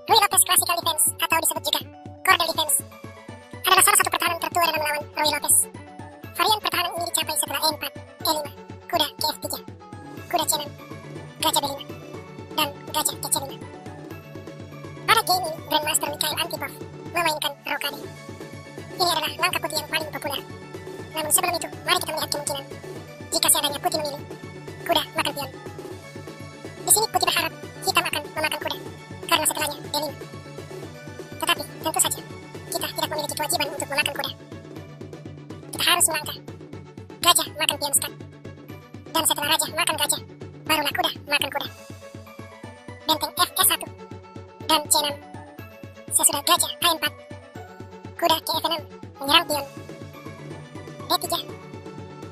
Rui Lopez Classical Defense atau disebut juga Cordel Defense adalah salah satu pertahanan tertua dalam melawan Rui Lopez. Varian pertahanan ini dicapai setelah E4, E5, kuda ke F3, kuda C6, gajah B5, dan gajah ke C5. Pada game ini, Grandmaster Mikhail Antipov memainkan rokade. Ini adalah langkah putih yang paling populer. Namun sebelum itu, mari kita melihat kemungkinan jika seadanya putih memilih kuda makan pion. Di sini putih berharap hitam akan memakan kuda, karena setelahnya D5. Tetapi tentu saja kita tidak memiliki kewajiban untuk memakan kuda. Kita harus melangkah. Gajah makan pion skat. Dan setelah raja makan gajah, barulah kuda makan kuda. Benteng F1 dan C6. Sesudah gajah A4, kuda ke F6 menyerang pion. D3,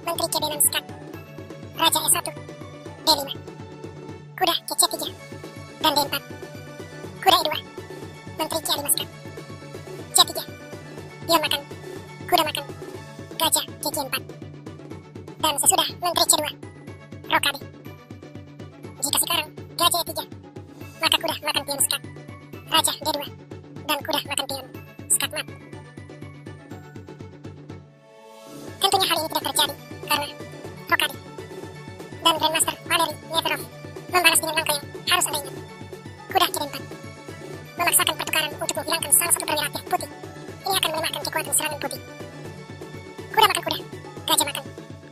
menteri ke D6 skat. Raja E1, D5, kuda ke C3 dan D4, kuda E2, menteri ke A5 skat. C3, pion makan, kuda makan, gajah ke G4. Dan sesudah menteri C2, rokade. Jika sekarang gajah E3, maka kuda makan pion skat. Raja D2 dan kuda makan pion skat mat. Tentunya hal ini tidak terjadi karena rokade. Dan Grandmaster Valery Neverov membalas dengan langkah yang harus Anda ingat. Kuda ke D4 memaksakan pertukaran untuk menghilangkan salah satu perwira aktif putih. Ini akan melemahkan kekuatan serangan putih. Kuda makan kuda, gajah makan.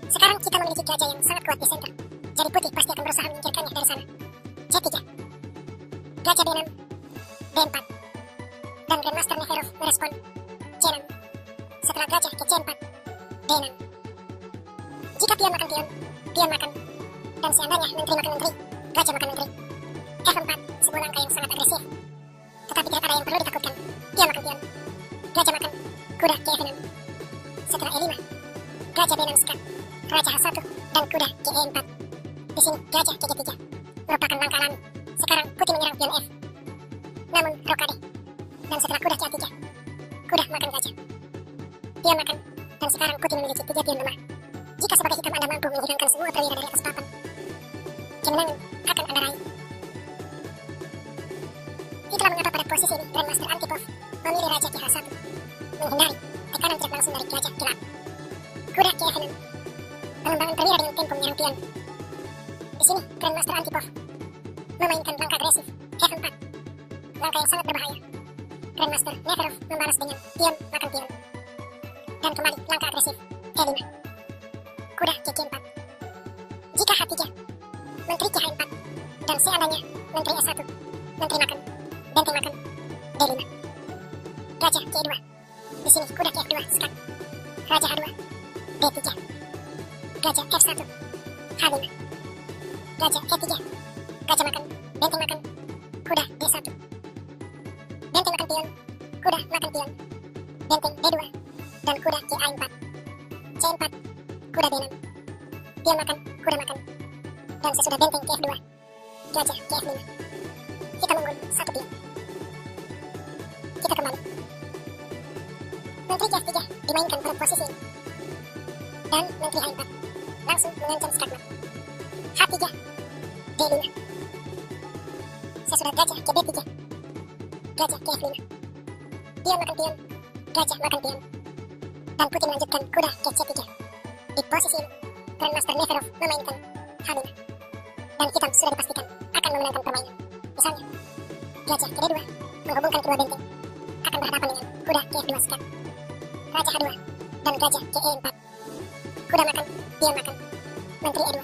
Sekarang kita memiliki gajah yang sangat kuat di center. Jadi putih pasti akan berusaha menyingkirkannya dari sana. C3, gajah B6, D4. Dan Grandmaster Neverov merespon C6. Setelah gajah ke C4, D6. Jika pion makan pion, pion makan. Dan seandainya menteri makan menteri, gajah makan menteri. F4, sebuah langkah yang sangat agresif. Tetapi tidak ada yang perlu ditakutkan. Pion makan pion, gajah makan, kuda ke F6. Setelah E5, gajah B6 skat, raja H1 dan kuda ke E4. Di sini gajah ke G3 merupakan langkah alami. Sekarang putih menyerang pion F. Namun rokade. Dan setelah kuda ke A3, kuda makan gajah, pion makan. Dan sekarang putih memiliki 3 pion lemah. Jika sebagai hitam Anda mampu menghilangkan semua perwira dari atas papan, kemenangan akan Anda raih. Itulah mengapa pada posisi ini Grandmaster Antipov memilih raja ke H1, menghindari tekanan tidak langsung dari gajah gelap. Kuda ke F6, pengembangan perwira dengan tempo menyerang pion. Di sini Grandmaster Antipov memainkan langkah agresif F4, langkah yang sangat berbahaya. Grandmaster Neverov membalas dengan pion makan pion. Dan kembali langkah agresif E5, kuda ke G4. Jika H3, menteri ke H4. Dan seandainya menteri S1, menteri makan, benteng makan, D5. Gajah ke E2. Di sini kuda ke F2 skat. Raja H2, D3. Gajah F1, H5. Gajah E3, gajah makan, benteng makan, kuda D1. Benteng makan pion, kuda makan pion, benteng D2 dan kuda ke A4. C4, kuda B6. Pion makan, kuda makan. Dan sesudah benteng ke F2, gajah ke F5. Kita unggul 1 pion. Kita kembali. Menteri ke F3 dimainkan pada posisi ini. Dan menteri A4 langsung mengancam skakmat. H3, D5. Sesudah gajah ke B3, gajah ke F5. Pion makan pion, gajah makan pion. Dan putih melanjutkan kuda ke C3. Di posisi ini, Grandmaster Neverov memainkan H5. Dan hitam sudah dipastikan akan memenangkan permainan. Misalnya, gajah ke D2 menghubungkan kedua benteng akan berhadapan dengan kuda ke F2 skat. Raja H2 dan gajah ke E4. Kuda makan, pion makan, menteri E2.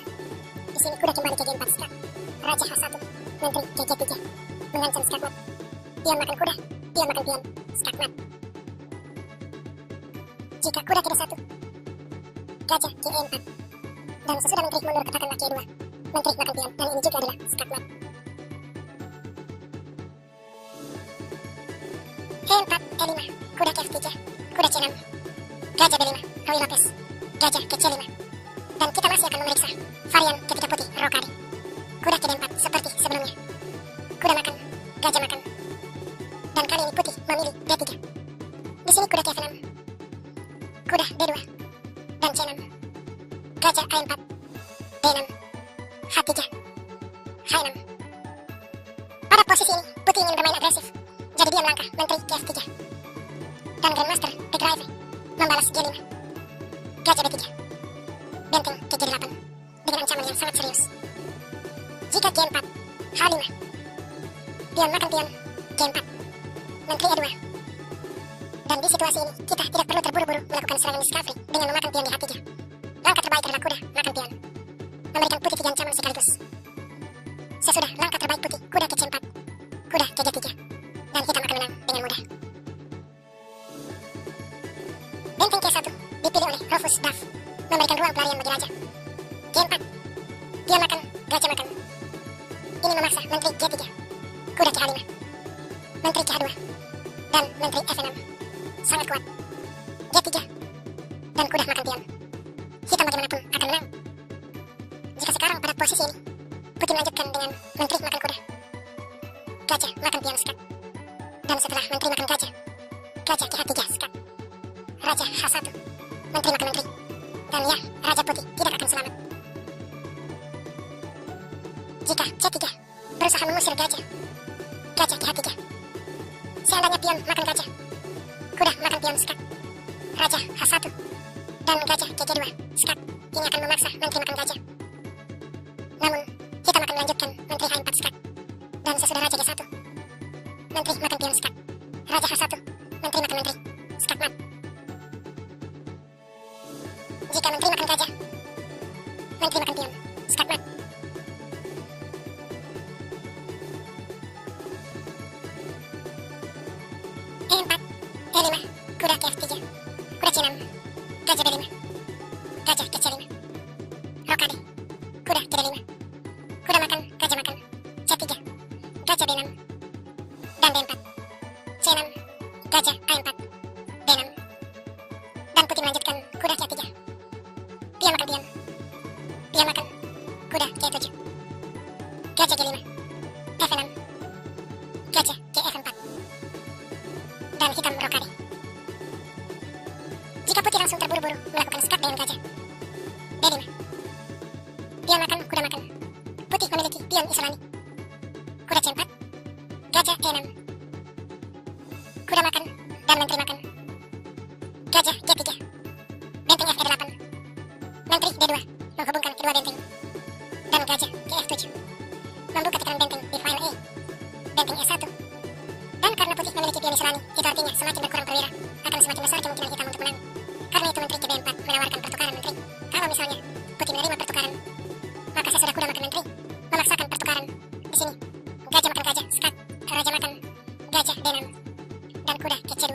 Di sini kuda kembali ke G4 skat. Raja H1, menteri ke G3 mengancam skakmat. Pion makan kuda, pion makan pion, skakmat. Jika kuda ke D1, gajah ke E4. Dan sesudah menteri mundur katakanlah ke E2, menteri makan pion. Dan ini juga adalah skakmat. E4, E5, kuda ke F3, kuda C6, gajah B5, Rui Lopez, gajah ke C5. Dan kita masih akan memeriksa varian ketiga putih rokade. Kuda ke D4 seperti sebelumnya. Kuda makan, gajah makan. Dan kali ini putih memilih D3. Di sini kuda ke F6, kuda D2 dan C6, gajah A4, D6, H3, H6. Pada posisi ini putih ingin bermain agresif Menteri Kiev 3. Dan Grandmaster Tegrive membalas G5. Gajah B3. Benteng ke G8 dengan ancaman yang sangat serius. Jika G4, H5. Pion makan pion, G4. Menteri E2. Dan di situasi ini, kita tidak perlu terburu-buru melakukan serangan discovery dengan memakan pion di H3. Langkah terbaik adalah kuda makan pion, memberikan putih 3 ancaman sekaligus. Sesudah langkah terbaik putih, kuda ke C4, kuda ke G3, dan hitam akan menang dengan mudah. Benteng K1 dipilih oleh Rufus Duff, memberikan ruang pelarian bagi raja. G4, pion makan, gajah makan. Ini memaksa Menteri G3, kuda ke H5, Menteri ke H2, dan Menteri F6. Sangat kuat. G3, dan kuda makan pion. Hitam bagaimanapun akan menang. Jika sekarang pada posisi ini, putih melanjutkan dengan Menteri makan kuda, gajah makan pion skat. Dan setelah Menteri makan gajah, gajah ke H3 skat. Raja H1, Menteri makan Menteri. Dan ya, Raja Putih tidak akan selamat. Jika C3 berusaha mengusir gajah, gajah ke H3. Seandainya pion makan gajah, kuda makan pion skat. Raja H1 dan gajah ke G2 skat. Ini akan memaksa Menteri makan gajah. Namun, hitam akan melanjutkan Menteri H4 skat. Dan sesudah Raja G1, Menteri makan pion skat. Raja H1, Menteri makan Menteri. Skat mat. Jika Menteri makan gajah, Menteri makan pion. Skat mat. E4, E5, kuda ke F3, kuda C6, gajah B5, gajah ke C5, rokade, kuda ke D5, kuda makan, gajah makan, C3, gajah B6, dan D4, C6, gajah A4, D6, dan putih melanjutkan kuda ke A3, pion makan pion, pion makan, kuda ke E7, gajah G5, F6, gajah ke F4, dan hitam rokade. Jika putih langsung terburu-buru melakukan skat dengan gajah, D5, pion makan, kuda makan. Putih memiliki pion isolani, kuda C4, gajah E6, kuda makan, dan menteri makan. Gajah G3, benteng F8, menteri D2 menghubungkan kedua benteng, dan gajah ke F7 membuka tekanan benteng di file A, benteng E1. Dan karena putih memiliki pion isolani, itu artinya semakin berkurang perwira, akan semakin besar kemungkinan hitam untuk menang. Karena itu Menteri ke B4 menawarkan pertukaran menteri. Kalau misalnya putih menerima pertukaran, maka sesudah kuda makan menteri memaksakan pertukaran. Di sini gajah makan gajah skat, raja makan gajah D6, dan kuda ke C2,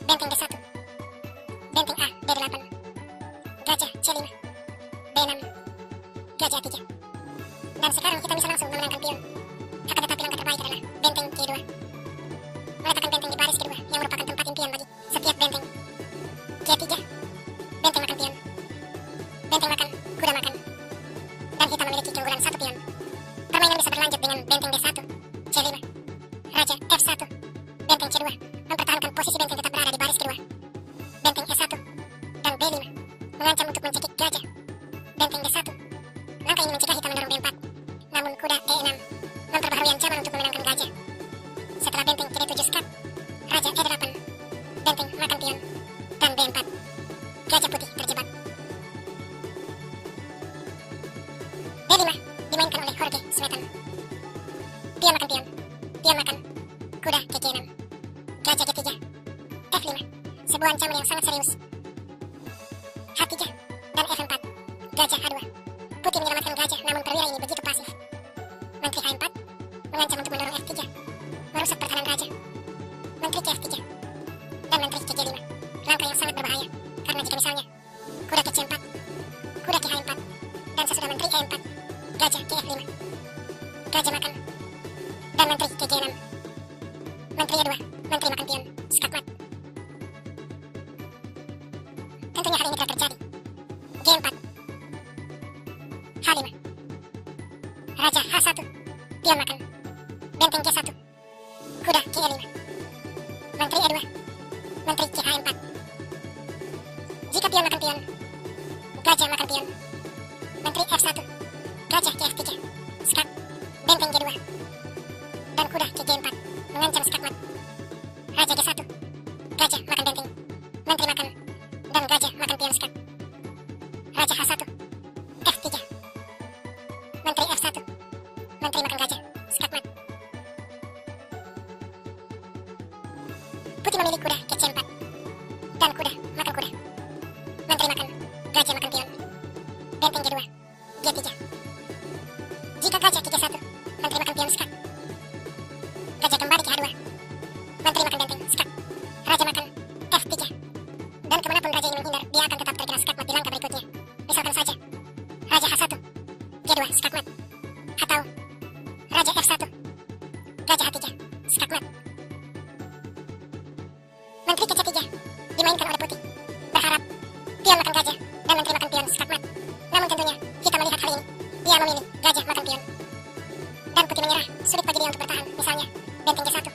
benteng D1, benteng A D8, gajah C5, B6, gajah 3. Dan sekarang kita bisa langsung memenangkan pion. Akan tetapi langkah terbaik adalah benteng G2. Meletakkan benteng di baris kedua yang merupakan tempat impian bagi setiap benteng. G3, benteng makan pion, benteng makan, kuda makan, dan hitam memiliki keunggulan 1 pion. Permainan bisa berlanjut dengan benteng D1, C5, raja F1, benteng C2 mempertahankan posisi benteng tetap berada di baris kedua. Benteng E1 dan B5 mengancam untuk mencekik gajah. Benteng D1, langkah ini mencegah hitam mendorong B4. Namun kuda E6 memperbaharui ancaman untuk memenangkan gajah. Setelah benteng ke D7 skat, raja E8, benteng makan pion, dan B4, gajah putih terjebak. D5 dimainkan oleh Jorge Smetan. Pion makan pion, pion makan, kuda ke G6, gajah G3, F5, sebuah ancaman yang sangat serius. H3 dan F4, gajah H2. Putih menyelamatkan gajah, namun perwira ini begitu pasif. Menteri H4 mengancam untuk mendorong F3, merusak pertahanan raja. Menteri ke F3 dan menteri ke G5, langkah yang sangat berbahaya. Karena jika misalnya kuda ke C4, kuda ke H4, dan sesudah menteri E4, gajah ke F5, gajah makan, dan menteri ke G6, menteri E2, menteri makan pion, skat mat. Tentunya hal ini telah terjadi. G4, H5, raja H1, pion makan, benteng G1, kuda ke E5, menteri E2, menteri ke H4. Jika pion makan pion, gajah makan pion, menteri F1, gajah ke F3, skat, benteng G2, dan kuda ke G4 mengancam skat mat. benteng G2, G3. Jika gajah ke G1, menteri makan pion skak. Gajah kembali ke H2, menteri makan benteng skak. Raja makan F3. Dan kemanapun raja ingin menghindar, dia akan tetap terkena skakmat di langkah berikutnya. Misalkan saja, Raja H1, G2, skakmat. Atau Raja F1, Gajah H3, skakmat. Menteri ke C3, dimainkan oleh putih. Berharap pion makan gajah dan menteri makan pion skakmat. Namun tentunya, kita melihat hal ini. Dia memilih gajah makan pion. Dan putih menyerah, sulit bagi dia untuk bertahan. Misalnya, benteng G1,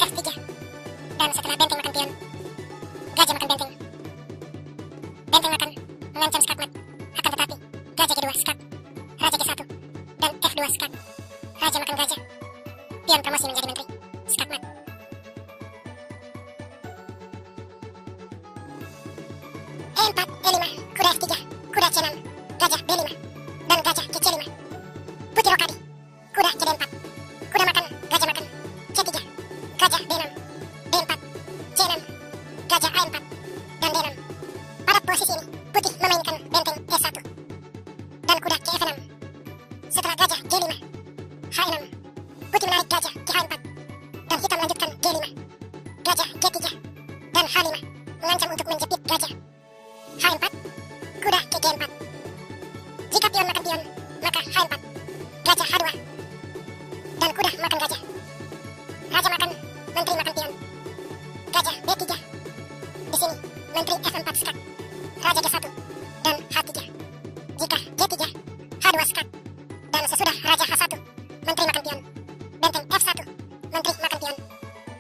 F3. Dan setelah benteng makan pion, gajah makan benteng. Benteng makan, mengancam skakmat. Akan tetapi, gajah G2 skak, Raja G1, dan F2 skak. Raja makan gajah. Pion promosi menjadi menteri. Skakmat. E4, E5, kuda F3, kuda C6, gajah B5, dan gajah ke C5. Putih rokadi, kuda ke D4, kuda makan, gajah makan, C3, gajah D6, D4, C6, gajah A4, dan D6. Pada posisi ini, putih memainkan benteng E1, dan kuda ke F6. Setelah gajah G5, H6, putih menarik gajah ke H4, dan hitam melanjutkan G5, gajah G3, dan H5, mengancam untuk menjepit gajah. H4, kuda ke G4. Jika pion makan pion, maka H4, gajah H2, dan kuda makan gajah. Raja makan, menteri makan pion. Gajah B3. Di sini, menteri F4 skak, Raja G1, dan H3. Jika G3, H2 skak, dan sesudah Raja H1, menteri makan pion. Benteng F1, menteri makan pion.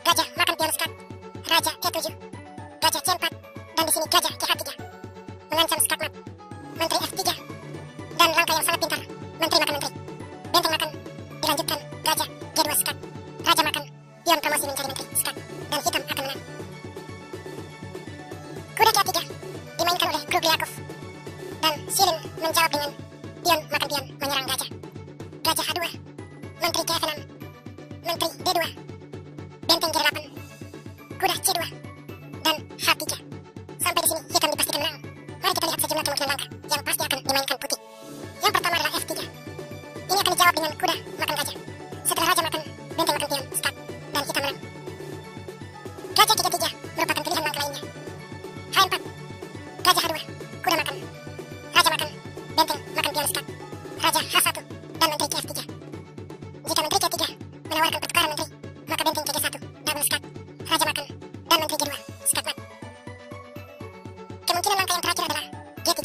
Gajah makan pion skak, Raja E7, gajah C4, dan di sini gajah ke H3. Mengancam skakmat, menteri F3. Dan langkah yang sangat pintar, menteri makan menteri. Benteng makan, dilanjutkan gajah G2 skak. Raja makan, pion promosi menjadi menteri skak, dan hitam akan menang. Kuda G3 dimainkan oleh Grugliakov, dan Shilin menjawab dengan pion makan pion menyerang gajah. Gajah H2, menteri ke F6, menteri D2, benteng G8, kuda C2, dan H3. Sampai di sini hitam dipastikan menang. Mari kita lihat sejumlah kemungkinan langkah yang pasti akan dimainkan putih. Yang pertama adalah F3. Ini akan dijawab dengan kuda makan gajah. Setelah raja makan, benteng makan pion, skak, dan hitam menang. Gajah ke G3 merupakan pilihan langkah lainnya. H4, gajah H2, kuda makan. Raja makan, benteng makan pion, skak. Raja H1, dan menteri ke F3. Jika menteri G3 menawarkan pertukaran menteri, maka benteng ke G1, double skak. Raja makan, dan menteri G2, skakmat. Kemungkinan langkah yang terakhir adalah G3.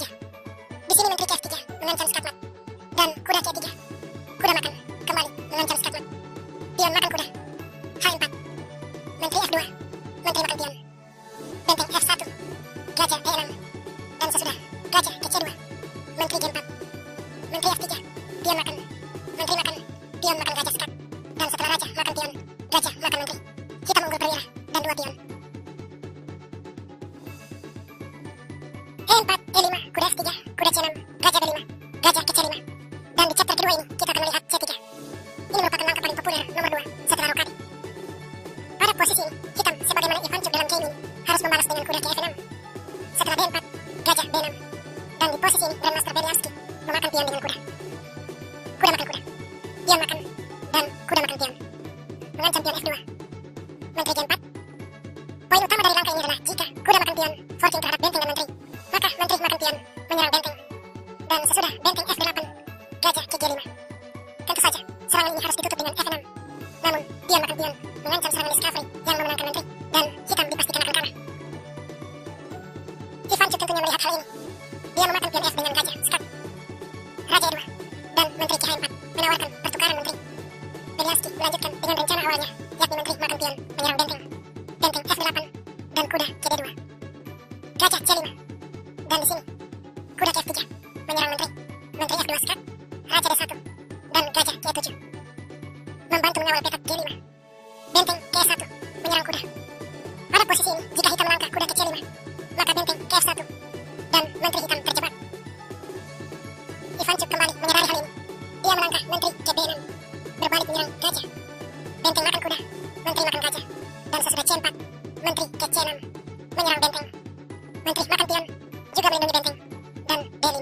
Di sini menteri ke F3 mengancam skakmat, dan kuda G3, kuda makan, kembali mengancam skakmat. Pion makan kuda, H4, menteri F2, menteri makan pion. Benteng F1, gajah E6, dan sesudah gajah ke C2, menteri G4, menteri F3, pion makan, menteri makan, pion makan gajah skak, dan setelah raja makan pion, gajah makan menteri. Hitam unggul perwira dan 2 pion. E4, E5, kuda F3, kuda C6, gajah B5, gajah ke C5. Dan di chapter kedua ini, kita akan melihat C3. Ini merupakan langkah paling populer nomor 2 setelah rokadi. Pada posisi ini, hitam sebagaimana Ivancuk dalam game ini, harus membalas dengan kuda ke F6. Setelah D4, gajah B6. Dan di posisi ini, Grandmaster Beliavsky memakan pion dengan kuda. Kuda makan kuda, pion makan, dan kuda makan pion. Mengancam pion F2. Menteri G4. Poin utama dari langkah ini adalah jika kuda makan pion, forcing terhadap benteng dan menteri, maka menteri makan pion menyerang benteng. Dan sesudah benteng F8, gajah ke G5. Tentu saja, serangan ini harus ditutup dengan F6. Namun, pion makan pion mengancam serangan discovery yang memenangkan menteri, dan hitam dipastikan akan kalah. Ivancuk tentunya melihat hal ini. Dia memakan pion F dengan gajah skak. Raja E2, dan menteri ke H4 menawarkan pertukaran menteri. Beliavsky melanjutkan dengan rencana awalnya, yakni menteri makan pion menyerang benteng. Benteng F8, dan kuda ke D2. Gajah C5. Dan di sini, kuda ke F3 menyerang menteri. Menteri F2 skak, raja D1, dan gajah ke E7. Membantu mengawal petak G5. Benteng ke E1 menyerang kuda. Pada posisi ini, jika hitam melangkah kuda ke C5, maka benteng ke F1, dan menteri hitam terjebak. Ivancuk kembali menyadari hal ini. Dia melangkah menteri ke B6, berbalik menyerang gajah. Benteng makan kuda, menteri makan gajah. Dan sesudah C4, menteri ke C6, menyerang benteng. Menteri makan pion, juga melindungi benteng, dan D5.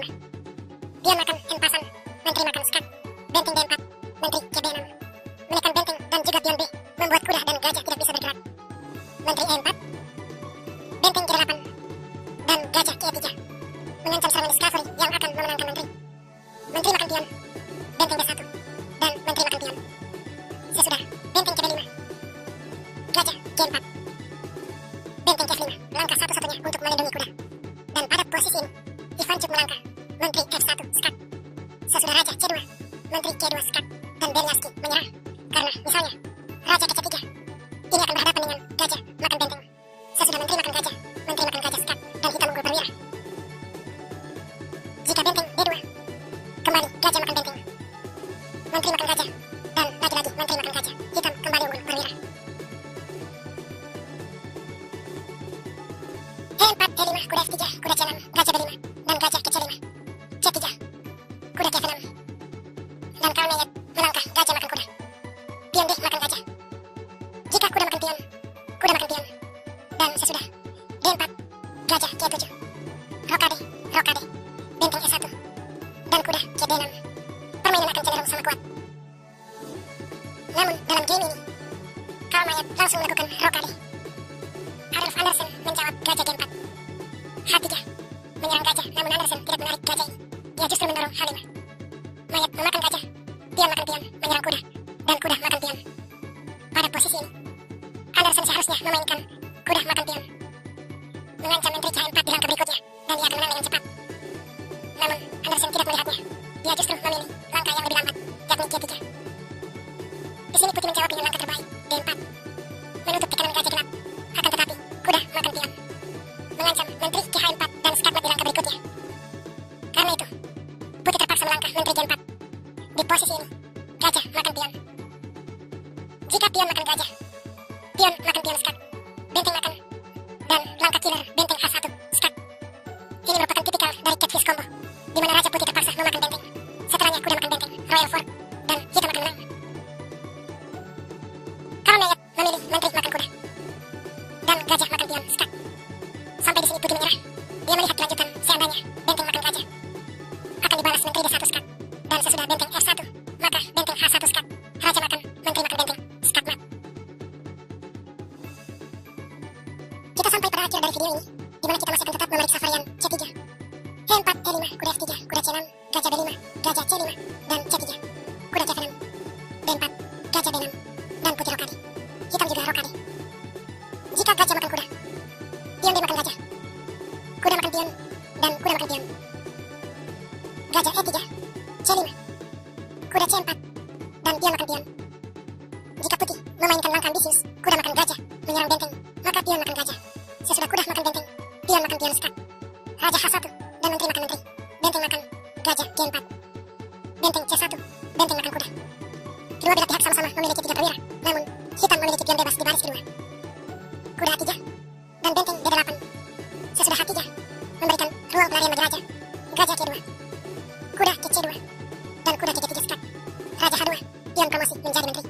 pion makan N-pasan, menteri makan skat, benteng D4, menteri C6, menekan benteng dan juga pion B, membuat kuda dan gajah tidak bisa bergerak. Menteri E4, benteng G8, dan gajah G3, mengancam serangan discovery yang akan memenangkan menteri. Menteri makan pion, benteng D1, dan menteri makan pion. Sesudah, benteng C5, gajah G4, benteng F5, langkah satu-satunya untuk melindungi kuda. Dan pada posisi ini, Ivancuk melangkah, menteri F1 skat. Sesudah raja C2, menteri C2 skat, dan Beliavsky menyerah. Karena misalnya, raja ke C3, ini akan berhadapan dengan gajah makan benteng. Sesudah menteri makan gajah skat, dan hitam unggul perwira. Jika benteng D2, kembali gajah makan benteng. Menteri makan gajah, dan lagi-lagi menteri makan gajah, hitam kembali unggul perwira. E4, E5, kuda F3, kuda C6, gajah B5, dan gajah ke C5. C3, kuda ke F6. Dan Kalmeyet melangkah gajah makan kuda. Pion D makan gajah. Jika kuda makan pion, kuda makan pion. Dan sesudah, D4, gajah C7. Rokade, benteng E1, dan kuda ke D6. Permainan akan cenderung sama kuat. Namun, dalam game ini, Kalmeyet langsung melakukan rokade. Adolf Andersen menjawab gajah G4. H3 menyerang gajah, namun Andersen tidak menarik gajah ini. Dia justru mendorong H5. Mayat memakan gajah, pion makan pion, menyerang kuda, dan kuda makan pion. Pada posisi ini, Andersen seharusnya memainkan kuda makan pion, mengancam menteri H4 di langkah berikutnya, dan dia akan menang dengan cepat. Namun, Andersen tidak melihatnya. Dia justru memilih langkah yang lebih lambat, yakni G3. Di sini Putih menjawab dengan langkah terbaik, D4, menutup tekanan gajah genap. Akan tetapi, kuda makan pion, mengancam menteri ke H4 dan skakmat di langkah berikutnya. Karena itu, Putih terpaksa melangkah menteri G4. Di posisi ini, gajah makan pion. Jika pion makan gajah, pion makan pion skat, benteng makan, dan langkah killer benteng H1 skat. Ini merupakan tipikal dari catfish combo, di mana Raja Putih terpaksa memakan benteng. Setelahnya kuda makan benteng, royal fork, dan hitam akan menang. Kalmeyet memilih menteri makan kuda, dan gajah makan pion skat. Sampai di sini Putih menyerah. Dia melihat kelanjutan seandainya benteng makan gajah akan dibalas menteri D1 skat, dan sesudah benteng F1, maka benteng H1 skat. Raja makan, menteri makan benteng, skat mat. Kita sampai pada akhir dari video ini, di mana kita masih akan tetap memeriksa varian C3. E4, E5, kuda F3, kuda C6, gajah B5, gajah C5, dan C3. Kuda C6, D4, gajah B6, dan Putih rokade. Hitam juga rokade. Jika gajah makan kuda, pion D makan gajah, kuda makan pion, dan kuda makan pion. Gajah E3, C5, kuda C4, dan pion makan pion. Jika Putih memainkan langkah ambisius, kuda makan gajah, menyerang benteng, maka pion makan gajah. Sesudah kuda makan benteng, pion makan pion skat. Raja H1, dan menteri makan menteri, benteng makan gajah G4. Benteng C1, benteng makan kuda. Kedua belah pihak sama-sama memiliki 3 perwira, namun hitam memiliki pion bebas di baris kedua. Kuda H3, dan benteng D8. Sesudah H3, memberikan ruang pelarian bagi raja, gajah C2, kuda ke C2, dan kuda ke C3 skat. Raja H2, pion promosi menjadi menteri,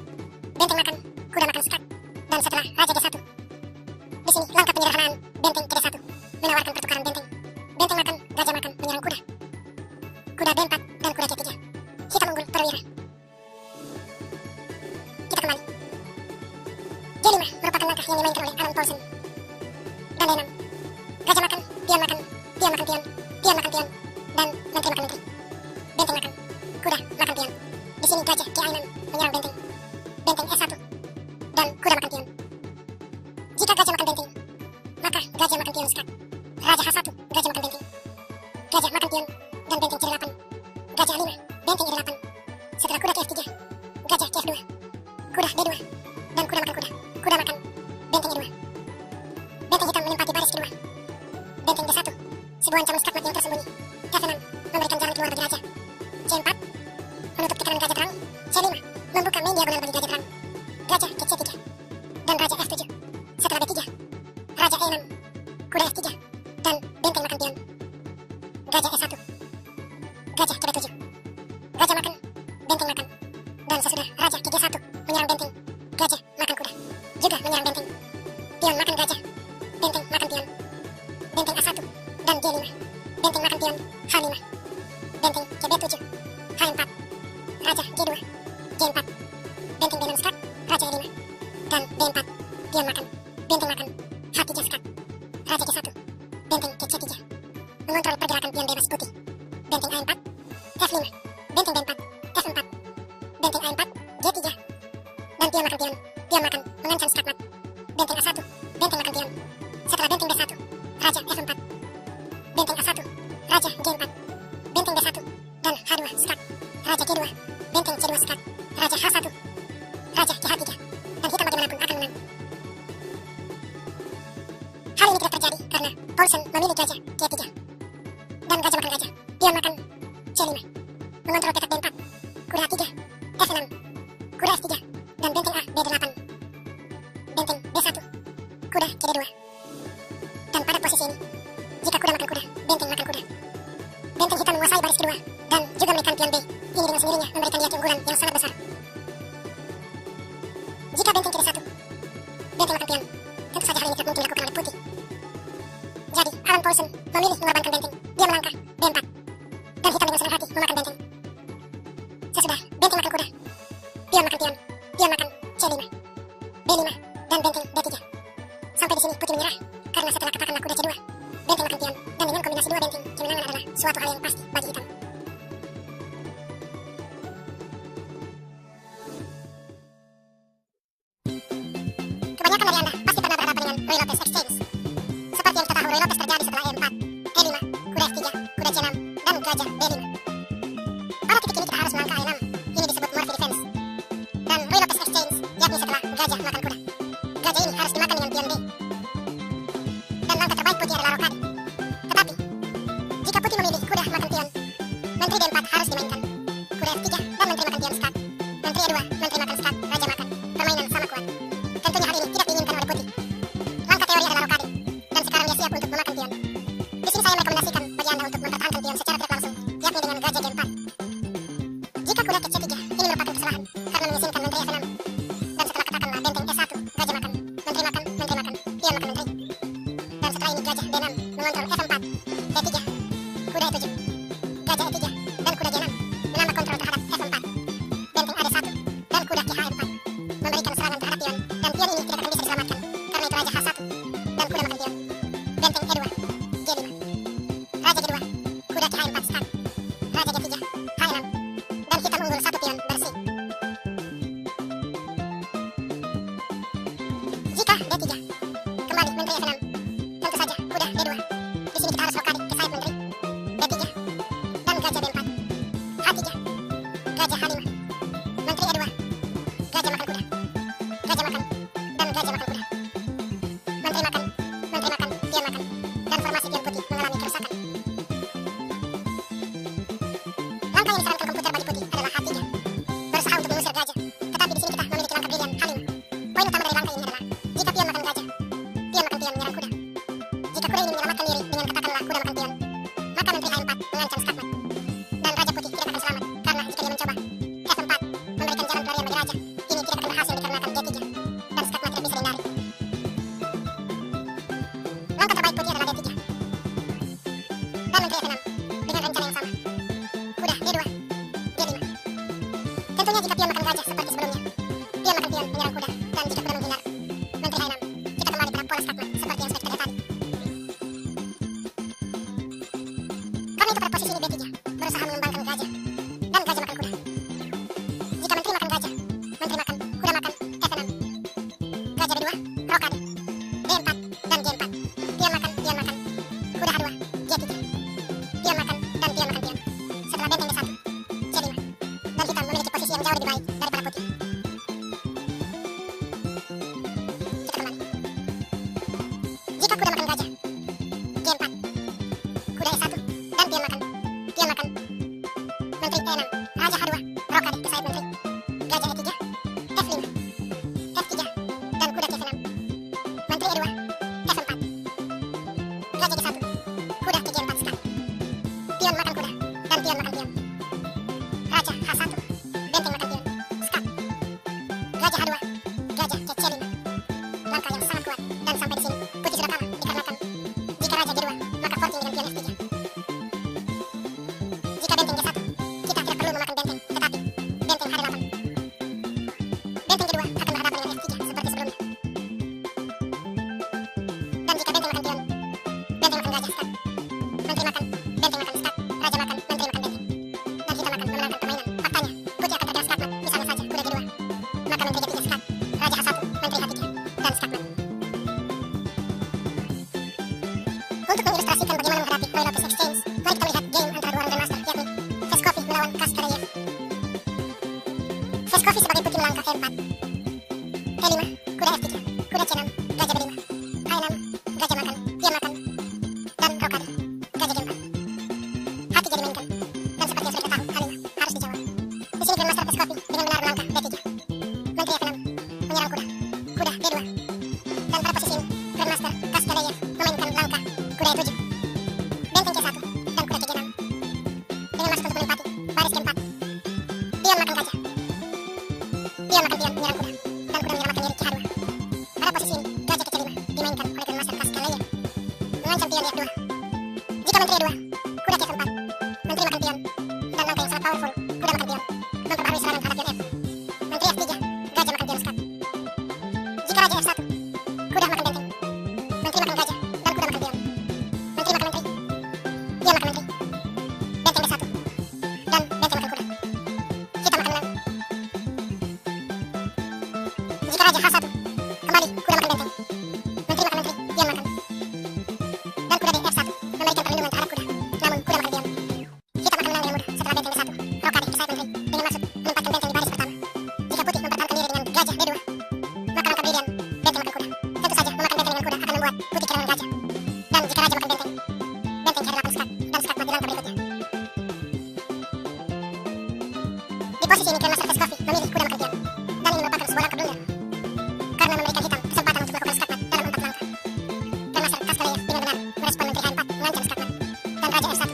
benteng makan, kuda makan skat. Dan setelah raja G1, di sini langkah penyederhanaan benteng ke D1 menawarkan pertukaran benteng. Benteng makan, gajah makan, menyerang kuda. Kuda B4 dan kuda C3, hitam unggul perwira. Kita kembali. G5 merupakan langkah yang dimainkan oleh Alan Paulsen. Dan D6, gajah makan, pion makan, pion makan pion, pion makan pion, dan menteri makan menteri. Benteng makan, kuda makan pion. Di sini gajah G6 menyerang benteng. Benteng E1, dan kuda makan pion. Jika gajah makan benteng, maka gajah makan pion skat. Raja H1, gajah makan benteng. Gajah makan pion, dan benteng C8. Gajah A5, benteng E8. Setelah kuda ke F3, gajah ke F2. Kuda D2, dan kuda makan kuda. Kuda makan, benteng E2. Benteng hitam menempati baris kedua. Benteng D1, sebuah ancaman skakmat yang tersembunyi. F6, memberikan jalan keluar bagi raja. C4, menutup tekanan gajah terang. C5, membuka main diagonal bagi gajah terang. Gajah ke C3, dan raja F7. Setelah B3, raja E6, kuda F3, dan benteng makan pion. Gajah E1, gajah ke B7. Gajah makan, benteng makan. Dan sesudah raja ke G1 menyerang benteng, gajah makan kuda juga menyerang benteng. Pion makan gajah, benteng makan pion. Benteng A1 dan G5, benteng makan pion H5. Benteng C5, F5, benteng D4, F4, benteng A4, G3, dan pion makan pion. Pion makan, mengancam skakmat. Benteng A1, benteng makan pion. Setelah benteng D1, raja F4, benteng A1, raja G4, benteng D1, dan H2 skak, raja G2, benteng C2 skak, raja H1, raja G3, dan hitam bagaimanapun akan menang. Hal ini tidak terjadi karena Paulsen memilih gajah G3 dan gajah makan gajah. Pion makan C5, mengontrol petak D4, kuda A3, F6, kuda F3, dan benteng A B8, benteng D1, kuda G2. Dan pada posisi ini, jika kuda makan kuda, benteng makan kuda, benteng hitam menguasai baris kedua dan juga menekan pion B. Ini dengan sendirinya memberikan dia keunggulan yang sangat besar. Jika benteng G1, benteng makan pion, tentu saja hal ini tidak mungkin dilakukan oleh putih. Jadi, Alan Paulsen memilih mengorbankan benteng. Dia melangkah B4, dan hitam dengan senang hati memakan benteng. Sesudah benteng makan kuda, pion makan pion, pion makan C5, B5, dan benteng D3. Sampai di sini putih menyerah, karena setelah katakanlah kuda C2, benteng makan pion, dan dengan kombinasi dua benteng, kemenangan adalah suatu hal yang pasti bagi hitam. Kebanyakan dari Anda pasti pernah berhadapan dengan Ruy Lopez Exchange. Seperti yang kita tahu, Ruy Lopez terjadi setelah E4, E5, kuda F3, kuda C6, dan gajah B5. Pada titik ini kita harus melangkah E6. Ini disebut Murphy Defense. Dan Ruy Lopez Exchange, yakni setelah gajah makan kuda. Gajah ini harus dimakan dengan pion B. Dan langkah terbaik putih adalah rokade. Tetapi, jika putih memilih kuda makan pion, menteri D4 harus dimainkan. Kuda F3 dan menteri makan pion skak. Menteri E2, menteri makan skak, raja makan. Permainan sama kuat. Tentunya hal ini tidak diinginkan oleh putih. Langkah teori adalah rokade, dan sekarang dia siap untuk memakan pion. Di sini saya merekomendasikan bagi Anda untuk mempertahankan pion secara tidak langsung, yakni dengan gajah G4. Jika kuda ke C3, ini merupakan kesalahan, karena mengizinkan menteri F6. Dan setelah katakanlah benteng E1, gajah makan, pion makan menteri. Dan setelah ini gajah D6 mengontrol F4, D3, kuda E7, gajah E3, dan kuda G6 menambah kontrol terhadap F4, benteng AD1, dan kuda H4 memberikan serangan terhadap pion, dan pion ini tidak akan bisa diselamatkan, karena itu raja H1 dan kuda makan pion, benteng E2, G5, raja G2, kuda H4 skak, raja G3, H6, dan hitam unggul satu pion bersih. Jika D3, kembali menteri F6, tentu saja kuda D2. Di sini kita harus rokade ke sayap menteri. D3, dan gajah D4, H3, gajah H5, menteri E2, gajah makan kuda, gajah makan, dan gajah makan kuda. Menteri makan, pion makan, dan formasi pion putih mengalami kerusakan. Langkah yang disarankan komputer bagi putih adalah H3, berusaha untuk mengusir gajah. Tetapi di sini kita memiliki langkah brilian H5. Poin utama dari langkah ini adalah jika pion makan gajah, pion makan pion menyerang kuda. Jika kuda ini menyelamatkan diri dengan katakanlah kuda makan pion, maka menteri A4 mengancam skakmat. Dan raja putih tidak akan selamat, karena jika dia mencoba F4 memberikan jalan pelarian bagi raja, ini tidak akan berhasil dikarenakan G3, dan skakmat tidak bisa dihindari. Langkah terbaik putih adalah D3, dan menteri F6 dengan rencana yang sama. Kuda D2, G5. Tentunya jika pion makan gajah seperti sebelumnya, pion makan pion menyerang kuda, dan jika kuda menghindar, menteri H6, kita kembali pada pola skakmat seperti yang sudah kita lihat tadi. Karena itu pada posisi ini B3 berusaha mengembangkan gajah, dan gajah makan kuda. Jika menteri makan gajah, menteri makan, kuda makan F6, gajah B2, rokade, D4, dan G4, pion makan, kuda H2, G3, pion makan, dan pion makan pion. Setelah benteng D1, C5, dan hitam memiliki posisi yang jauh lebih baik daripada putih. Kita kembali. Jika kuda makan gajah, G4, kuda E1, dan pion makan, menteri E6, raja H2, rokade ke sayap menteri, gajah E3, F5, F3, dan kuda G6, menteri E2, F4, gajah G1, kuda ke G4 skak, pion makan kuda, dan pion makan pion, raja H1, benteng makan pion, skak, gajah H2, gajah ke C5. Langkah yang sangat kuat, dan sampai di sini putih sudah kalah dikarenakan jika raja G2 maka forking dengan pion F3. Jika benteng G1, kita tidak perlu memakan benteng, tetapi benteng H8. Benteng G2 akan berhadapan dengan F3 seperti sebelumnya. Dan jika benteng makan pion, benteng makan gajah skak, menteri makan, benteng makan skak, raja makan, menteri makan benteng. Dan hitam Kaskadaev. Vescovi sebagai putih melangkah E4. E5, kuda F3, kuda C6, gajah B5, A6, gajah makan, pion makan, dan rokade, gajah G4. H3 dimainkan, dan seperti yang sudah kita tahu, H5 harus dijawab. Di sini Grandmaster Vescovi dengan benar melangkah B3. Menteri F6, menyerang kuda, kuda D2. Dan pada posisi ini, Grandmaster Kaskadaev memainkan langkah kuda E7, benteng C1, dan kuda G6. Dengan masuk untuk menempati baris G4. Pion makan gajah. Pion makan pion, menyerang kuda, dan kuda menyelamatkan diri H2. Pada posisi ini, gajah ke C5 dimainkan oleh Grandmaster Kaskadaev, mengancam pion di F2. Jika menteri E2, kuda ke F4, menteri makan pion, dan langkah yang sangat powerful, kuda makan pion, memperbaharui serangan terhadap pion F. Menteri F3, gajah makan pion skat. Jika raja F1, kuda makan benteng, menteri makan gajah, dan kuda makan pion. Menteri makan menteri, pion makan menteri, benteng D1, dan benteng makan kuda. Hitam makan menang. Jika raja H1, kembali kuda makan benteng, menteri makan menteri, pion makan, dan kuda di F1 memberikan perlindungan terhadap kuda, namun kuda makan pion. Hitam akan menang dengan mudah setelah benteng D1, rokade ke sayap menteri dengan maksud menempatkan benteng di baris pertama. Jika putih mempertahankan diri dengan gajah D2, maka langkah brilian benteng makan kuda. Tentu saja memakan benteng dengan kuda akan membuat putih kehilangan gajah. Dan jika raja makan benteng, benteng H8 skat, dan skat mati langkah berikutnya. Di posisi ini Grandmaster Vescovi memilih kuda makan pion, dan ini merupakan sebuah langkah blunder, karena memberikan hitam kesempatan untuk melakukan skatmat dalam 4 langkah. Grandmaster Kaskadaev dengan benar merespon menteri H4 mengancam skatmat, dan raja F1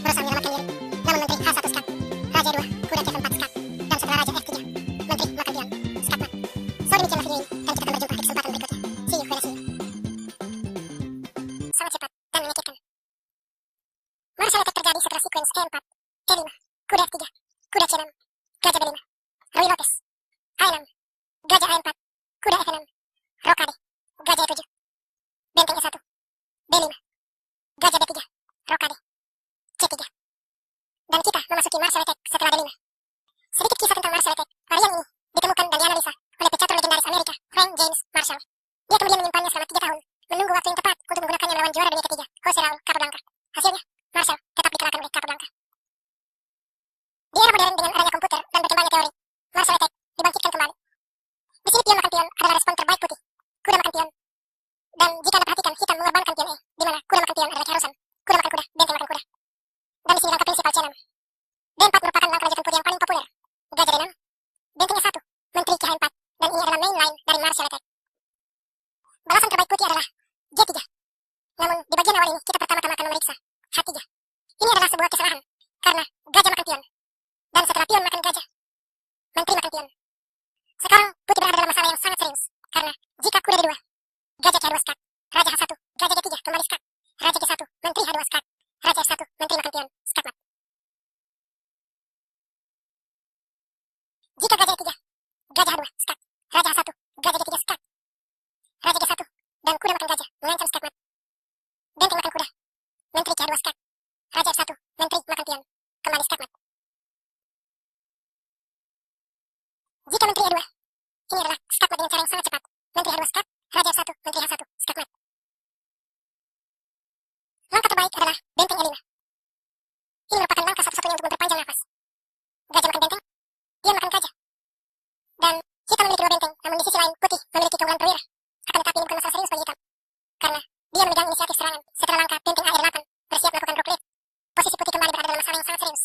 berusaha menyelamatkan diri, namun menteri H1 skat, raja 2, kuda G4 skat, dan setelah raja F3, menteri makan pion, skatmat. So demikianlah video ini, dan kita akan berjumpa di kesempatan berikutnya. See you, see you. Sangat cepat dan menyakitkan. Martial attack terjadi setelah sequence E4, E5, kuda F3, kuda C6, gajah B5, Ruy Lopez, A6, gajah A4, kuda F6, rokade, gajah E7, benteng E1, B5, gajah B3, rokade, C3. Dan kita memasuki martial attack setelah B5. Sedikit kisah tentang martial attack. Varian ini ditemukan dan dianalisa oleh pecatur legendaris Amerika, Frank James Marshall. Dia kemudian menyimpannya selama 3 tahun, menunggu waktu yang tepat untuk menggunakannya melawan juara dunia ketiga, Jose Raul Capablanca. Hasilnya, Marshall tetap dikalahkan oleh Capablanca. Di era modern dengan adanya komputer dan berkembangnya teori, martial attack dibangkitkan kembali. Di sini pion makan pion adalah respon terbaik putih, kuda makan pion. Dan jika Anda perhatikan, hitam mengorbankan pion E, di mana kuda makan pion adalah keharusan, kuda makan kuda, benteng makan kuda. Dan di sini langkah prinsipal C6. D4 merupakan langkah lanjutan putih yang paling populer. Gajah D6, benteng E1, menteri ke H4, dan ini adalah main line dari martial attack. Balasan terbaik putih adalah G3. Namun di bagian awal ini kita pertama-tama akan memeriksa H3. Ini adalah sebuah kesalahan, karena gajah makan pion, dan setelah pion makan gajah, menteri makan pion. Sekarang putih berada dalam masalah yang sangat serius, karena jika kuda D2, gajah H2 skat, raja H1, gajah G3 kembali skat, raja G1, menteri H2 skat, raja F1, menteri makan pion, skatmat. Jika gajah E3, gajah H2 skat, raja H1, gajah G3 skat, raja G1, dan kuda makan gajah mengancam skatmat. Benteng makan kuda, menteri H2 skat, raja F1, menteri makan pion, kembali skatmat. Jika menteri E2, ini adalah skatmat dengan cara yang sangat cepat. Menteri H2 skat, raja F1, menteri H1, skatmat. Langkah terbaik adalah benteng E5. Ini merupakan langkah satu-satunya untuk memperpanjang nafas. Gajah makan benteng, pion makan gajah. Dan hitam memiliki 2 benteng, namun di sisi lain putih memiliki keunggulan perwira. Akan tetapi ini bukan masalah serius bagi hitam, karena dia memegang inisiatif serangan setelah langkah benteng AR8 bersiap melakukan rook lead. Posisi putih kembali berada dalam masalah yang sangat serius.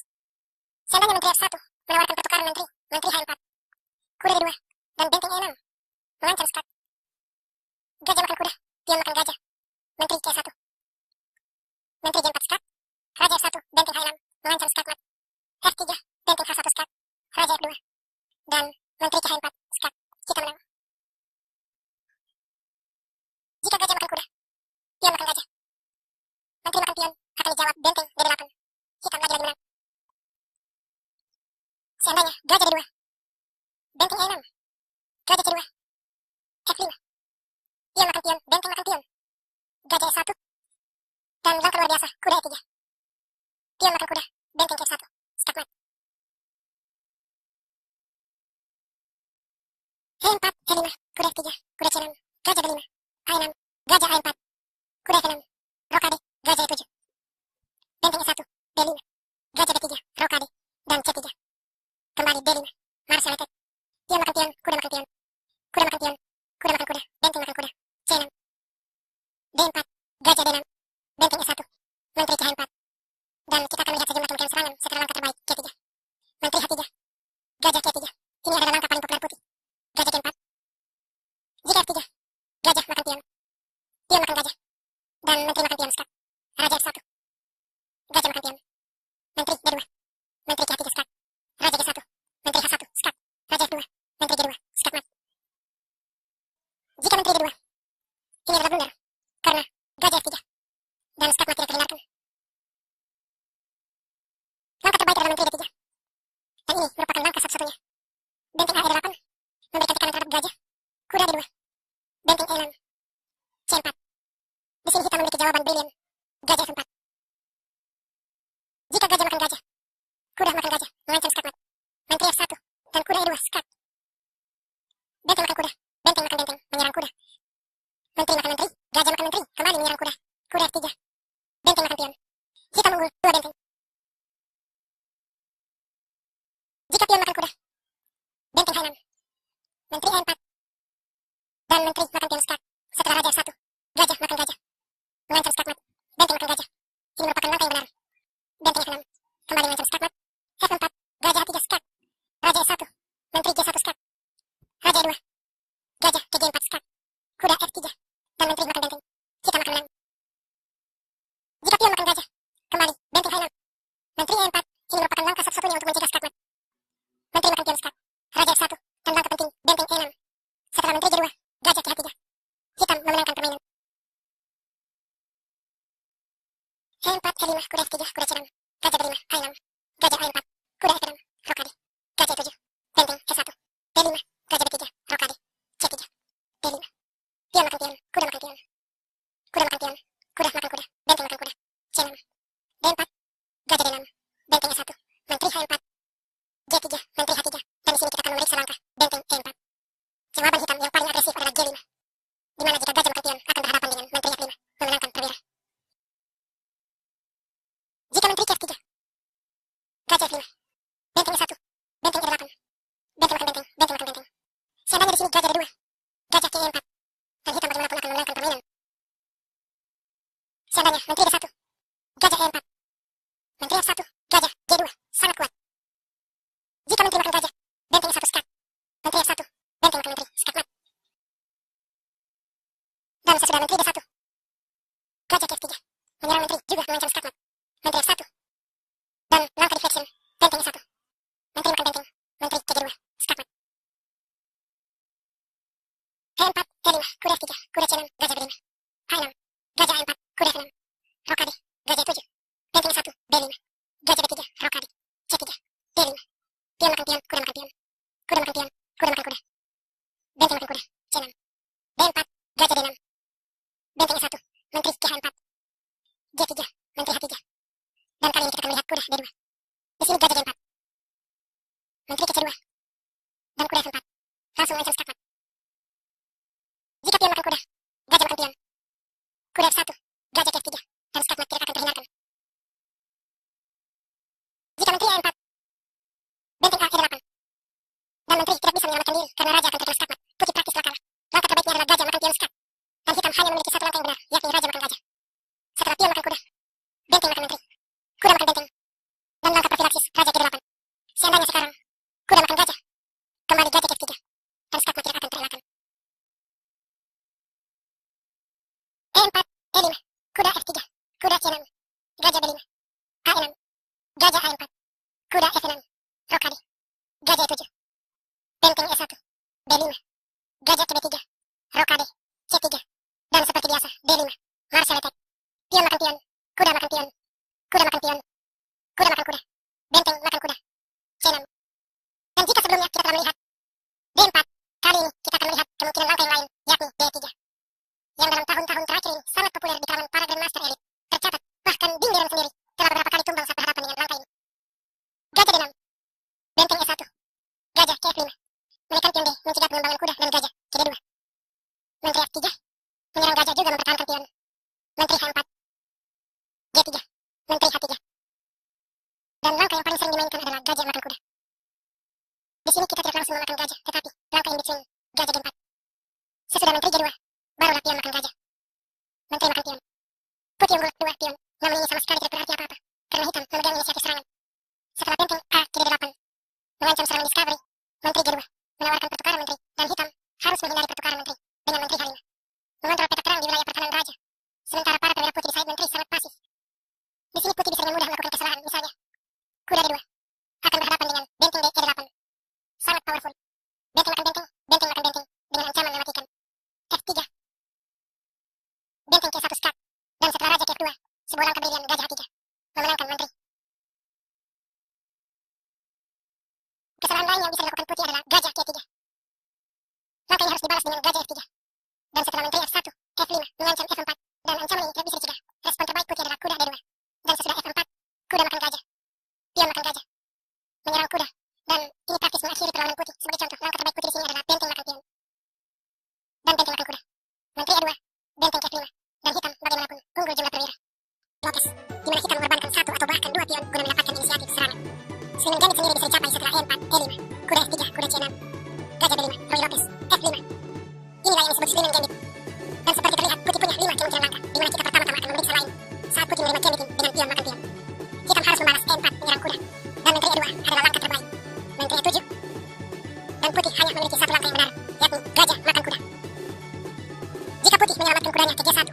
Seandainya menteri F1 menawarkan pertukaran menteri H4, kuda D2, dan benteng E6 mengancam skat. Gajah makan kuda, pion makan gajah, menteri K1, menteri G4 skat, raja F1, benteng H6 mengancam skatmat. F3, benteng H1 skat, raja F2, dan menteri ke H4 skat. Kita menang. Jika gajah makan kuda, pion makan gajah, menteri makan pion, akan dijawab benteng D8. Hitam lagi-lagi menang. Seandainya gajah D2, benteng E6, gajah C2, F5, pion makan pion, benteng makan pion, gajah E1, dan langkah luar biasa, kuda E3. Pion makan kuda, benteng F1, skatmat. E4, E5, kuda F3, kuda C6, gajah B5, A6, gajah A4, kuda F6, rokade, gajah E7. Benteng E1, B5, gajah B3, rokade, dan C3. D5, Marshal attack. Pion makan pion, kuda makan pion. Kuda makan pion, kuda makan kuda, benteng makan kuda. C6. D4, gajah D6, benteng E1, menteri H4. Dan kita akan melihat sejumlah kemungkinan serangan setelah langkah terbaik G3. Menteri H3, gajah G3. Ini adalah langkah paling populer putih. Gajah G4. Jika F3, gajah makan pion. Pion makan gajah. Dan menteri makan pion skat. Raja F1. Gajah makan pion. Menteri D2. Menteri G3 skat. Raja G1. Menteri H1 skat. Raja F2. Menteri G2 skat mat. Jika menteri D2, ini adalah blunder. Karena gajah F3. Dan skat mat tidak terhindarkan. Langkah terbaik adalah menteri D3. Dan ini merupakan langkah satu-satunya. Benteng AE8 memberikan tekanan terhadap gajah. Kuda D2. Benteng E6. C4. Di sini hitam memiliki jawaban brilian. Gajah F4. Jika gajah makan gajah, kuda makan gajah, mengancam skat mat. Menteri F1 dan kuda E2 skat. Benteng makan kuda, benteng makan benteng, menyerang kuda. Menteri makan menteri, gajah makan menteri, kembali menyerang kuda. Kuda F3. Benteng makan pion. Hitam unggul 2 benteng. Jika pion makan kuda, benteng H6. Menteri E4. Dan menteri makan pion skat. Setelah raja F1, gajah makan gajah, mengancam skat mat. Benteng makan gajah. Ini merupakan langkah yang benar. Benteng F6, kembali mengancam skat mat. F4, gajah H3 skat. Raja E1, menteri G1 skat. Raja E2, gajah ke G4 skat. Kuda F3, dan menteri makan benteng. Kita makan menang. Jika pion makan gajah, kembali benteng H6. Menteri E4, ini merupakan langkah satu-satunya untuk mencegah skat mat. Menteri makan pion skat. Raja F1, dan langkah penting benteng E6. Setelah menteri G2, gajah ke H3. Hitam memenangkan permainan. E4, E5, kuda F3, kuda C6. Gajah B5, A6. Gajah A4, kuda F6, rokade. Gajah E7, benteng E1. B5, gajah B3, rokade. C3, B5. Pion makan pion, kuda makan pion. Kuda makan pion, kuda makan kuda, benteng makan kuda. C6, D4, gajah D6, benteng E1, menteri H4. G3, menteri H3, dan di sini kita akan memeriksa langkah benteng E4. Jawaban hitam yang paling agresif adalah G5, di mana jika gajah makan pion akan berhadapan dengan menteri F5, memenangkan perwira. Jika menteri F3, gajah F5, benteng E1, benteng E8, benteng makan benteng, benteng makan benteng. Seandainya di sini gajah D2, gajah ke E4, dan hitam bagaimanapun akan memenangkan permainan. Seandainya menteri D1, gajah E4, menteri F1, gajah G2, sangat kuat. Jika menteri makan gajah, benteng E1 skat. Menteri F1, benteng makan menteri, skat mat. Dan sesudah menteri D1, gajah ke F3, menyerang menteri juga mengancam skat mat. Menteri F1, dan langkah deflection, benteng E1. Menteri makan benteng, menteri ke G2, skat mat. E4, E5, kuda F3, kuda C6, gajah B5. A6, gajah A4, kuda F6, rokade, gajah E7. Benteng E1, B5, gajah B3, rokade, C3, D5. Pion makan pion, kuda makan pion. Kuda makan pion, kuda makan kuda. Benteng makan kuda, C6. D4, gajah D6. Benteng E1, menteri ke H4. G3, menteri H3. Dan kali ini kita akan melihat kuda D2. Di sini gajah D4. Menteri ke C2. Dan kuda F4. Langsung mengancam skat mat. Jika pion makan kuda, gajah makan pion. Kuda F1, gajah ke F3. Dan skat mat tidak akan terhindarkan. Jika menteri E4, benteng A E8. Dan menteri tidak bisa menyelamatkan diri karena raja akan terkena skat mat. Putih praktis telah kalah. Langkah terbaiknya adalah gajah makan pion skat. Dan hitam hanya memiliki satu langkah yang benar, yakni raja makan gajah. Setelah pion makan kuda, benteng makan menteri. Kuda makan benteng. Dan langkah profilaksis raja G8. Seandainya sekarang, kuda makan gajah. Kembali gajah F3. Dan skat mat tidak akan terelakkan. E4, E5, kuda F3, kuda C6, gajah B5, A6, gajah A4, kuda F6, rokade, gajah E7, benteng E1, B5, gajah ke B3, rokade, C3, dan seperti biasa, D5, marshal attack, pion makan pion, kuda makan pion, kuda makan pion, kuda makan kuda, benteng makan kuda, C6, Di sini kita tidak langsung memakan gajah, tetapi langkah in between gajah Gen 4. Sesudah menteri G2, barulah pion makan gajah. Menteri makan pion. Putih unggul 2 pion, namun ini sama sekali tidak berarti apa-apa, karena hitam memegang inisiatif serangan. Setelah benteng A kiri 8 mengancam serangan Discovery, menteri G2 menawarkan pertukaran menteri, dan hitam harus menghindari pertukaran menteri dengan menteri H5. Mengontrol peta terang di wilayah pertahanan raja, sementara para perwira putih di side menteri sangat pasif. Di sini putih bisa dengan mudah melakukan kesalahan, misalnya kuda D2 akan berhadapan dengan benteng D8. Sangat powerful. Benteng makan benteng, benteng makan benteng, dengan ancaman mematikan. F3. Benteng K1 skat, dan setelah raja K2, sebuah langkah brilian gajah H3, memenangkan menteri. Kesalahan lain yang bisa dilakukan putih adalah gajah K3. Langkah ini harus dibalas dengan gajah F3. Dan setelah menteri F1, F5 mengancam F4, dan ancaman ini tidak bisa dicegah. Respon terbaik putih adalah kuda D2. Dan sesudah F4, kuda makan gajah. Pion makan gajah. Menyerang kuda. Dan ini praktis mengakhiri perlawanan putih. Sebagai contoh, langkah terbaik putih di sini adalah benteng makan pion. Dan benteng makan kuda. Menteri E2, benteng F5, dan hitam bagaimanapun unggul jumlah perwira. Lotus, di mana hitam mengorbankan 1 atau bahkan 2 pion guna mendapatkan inisiatif serangan. Serangan Gambit sendiri bisa dicapai setelah E4, E5, kuda F3, kuda C6, gajah B5, Roy Lotus, F5. Inilah yang disebut Sleeman Gambit. Dan seperti terlihat, putih punya 5 kemungkinan langkah, di mana kita pertama-tama akan memeriksa lain saat putih menerima Gambit dengan pion makan pion. Hitam harus membalas E4 menyerang kuda, dan menteri E2 adalah langkah terbaik. Menteri E7, dan putih hanya memiliki satu langkah yang benar, yakni gajah makan kuda. Jika putih menyelamatkan kudanya ke G1,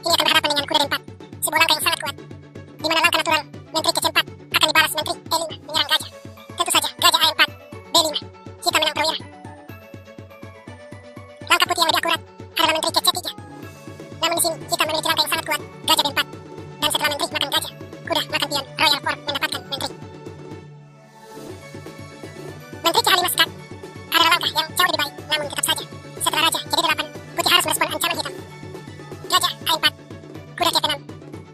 ini akan berhadapan dengan kuda D4, sebuah langkah yang sangat kuat, di mana langkah natural menteri ke C4 akan dibalas menteri E5 menyerang gajah. Tentu saja gajah A4, B5, hitam menang perwira. Langkah putih yang lebih akurat adalah menteri ke C3. Namun di sini hitam memiliki langkah yang sangat kuat, gajah D4, dan setelah menteri makan gajah, kuda makan pion, Royal Fork mendapatkan menteri. Menteri ke H5 skat adalah langkah yang jauh lebih baik, namun tetap saja setelah raja jadi 8, putih harus merespon ancaman hitam. Gajah A4, kuda C6,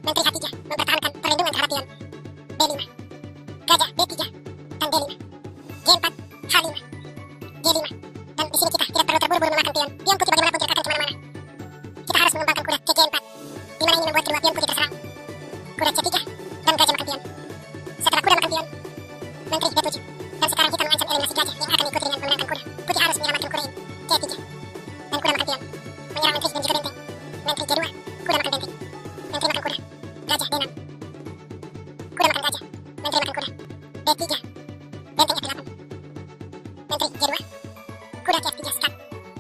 menteri H3 mempertahankan perlindungan terhadap pion. B5, gajah B3, dan D5, G4, H5, G5, dan di sini kita tidak perlu terburu-buru memakan pion. Pion putih bagaimanapun tidak akan kemana-mana. Kita harus mengembangkan kuda ke G4, di mana ini membuat kedua pion putih terserang. Kuda C3, dan gajah makan pion. Setelah kuda makan pion, menteri D7, dan sekarang kita mengancam eliminasi gajah yang akan mengikuti dengan memenangkan kuda. Putih harus menyelamatkan kuda ini, C3, dan kuda makan pion, menyerang menteri dan juga benteng. Menteri G2, kuda makan benteng, menteri makan kuda, gajah D6, kuda makan gajah, menteri makan kuda, D3, benteng F8, menteri G2, kuda ke F3 skat,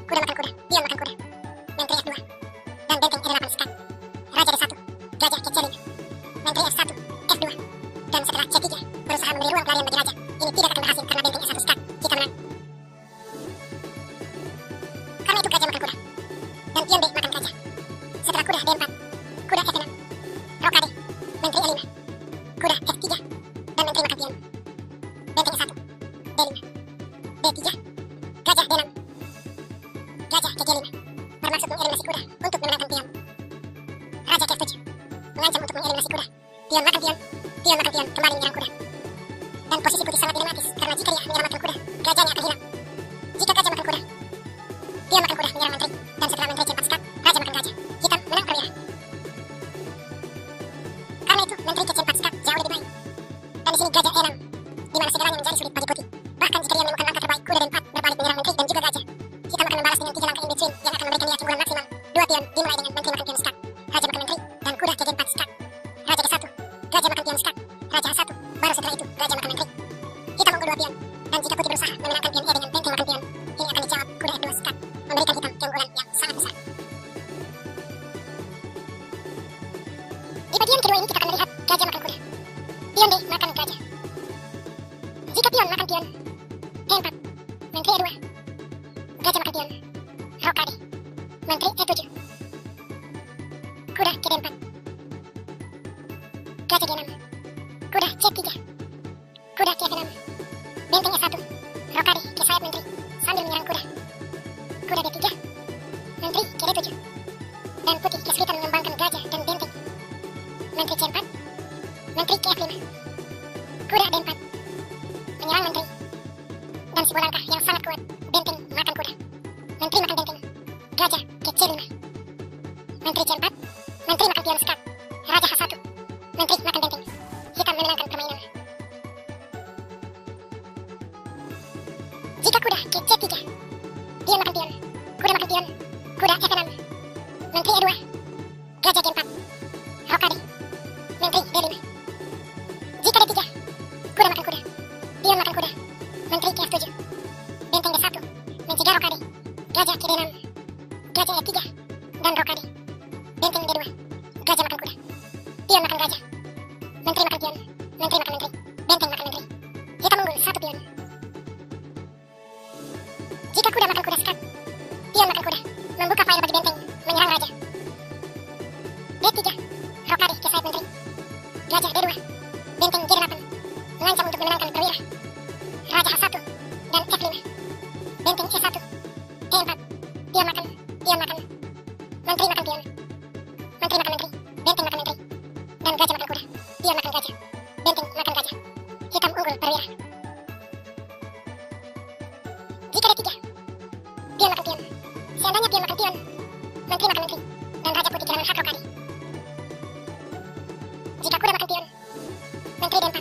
kuda makan kuda, pion makan kuda, menteri F2, dan benteng E8 skat, raja D1, gajah ke C5, menteri F1, F2, dan setelah C3 berusaha memberi ruang pelarian bagi raja. Ini tidak akan berhasil karena benteng E1 skat, kita menang. Karena itu gajah makan kuda, dan pion B makan gajah. Setelah kuda D4, kuda F6, rokade, menteri E5, kuda F3, dan menteri makan pion. Benteng E1, D5, D3, gajah D6, gajah ke G5, bermaksud mengeliminasi kuda untuk memenangkan pion. Raja ke F7, mengancam untuk mengeliminasi kuda. Pion makan pion, pion makan pion, kembali menyerang kuda. Dan posisi putih sangat dilematis, karena jika dia menyelamatkan kuda, gajahnya akan hilang. Jika gajah makan kuda, pion makan kuda menyerang menteri, dan setelah menteri C4 skat, raja makan gajah, hitam menang perwira. Karena itu, menteri ke C4 skat jauh lebih baik. Dan di sini gajah E6, di mana segalanya menjadi sulit bagi putih. Bahkan jika dia menemukan langkah terbaik, kuda D4 berbalik menyerang menteri dan juga gajah. Hitam akan membalas dengan 3 langkah in between yang akan memberikan dia keunggulan maksimal. 2 pion dimulai dengan menteri makan pion skat, raja makan menteri, dan kuda ke G4 skat, raja D1, gajah makan pion skat, raja H1, baru setelah itu gajah makan menteri. Hitam unggul 2 pion, dan jika putih berusaha memenangkan pion E dengan benteng makan pion, ini akan dijawab kuda F2 skat, memberikan hitam keunggulan yang sangat besar. Di bagian kedua ini kita akan melihat gajah makan kuda, pion D makan gajah. Jika pion makan pion, E4, menteri E2, gajah makan pion, rokade, menteri E7, kuda ke D4, gajah D6, kuda C3, kuda ke F6, benteng E1, rokade ke sayap menteri sambil menyerang kuda, kuda D3, menteri ke D7, dan putih kesulitan mengembangkan gajah dan benteng. Menteri C4, menteri ke F5, kuda D4, menyerang menteri, dan sebuah langkah yang sangat kuat, benteng makan kuda, menteri makan benteng, gajah ke C5, menteri C4, menteri makan pion skat, raja H1, menteri makan benteng, hitam memenangkan permainan. Jika kuda ke C3, pion makan pion, kuda makan pion, kuda F6, menteri E2, gajah G4, rokade, menteri D5. Jika D3, kuda makan kuda, pion makan kuda, menteri ke F7, benteng D1, mencegah rokade, gajah ke D6, gajah E3, dan rokade, benteng D2, gajah makan kuda, pion makan gajah, menteri makan pion, menteri makan menteri, benteng makan menteri, hitam unggul 1 pion. Jika kuda makan kuda skat, pion makan kuda, membuka file bagi benteng, menyerang raja. D3, rokade ke sayap menteri, gajah D2, benteng G8, mengancam untuk menenangkan perwira. Raja H1 dan F5, benteng E1, E4, pion makan, menteri makan pion, menteri makan menteri, benteng makan menteri, dan gajah makan kuda, pion makan gajah, benteng makan gajah, hitam unggul perwira. Jika D3, pion makan pion, seandainya pion makan pion, menteri makan menteri, dan raja putih kehilangan hak rokade. Jika kuda makan pion, menteri D4,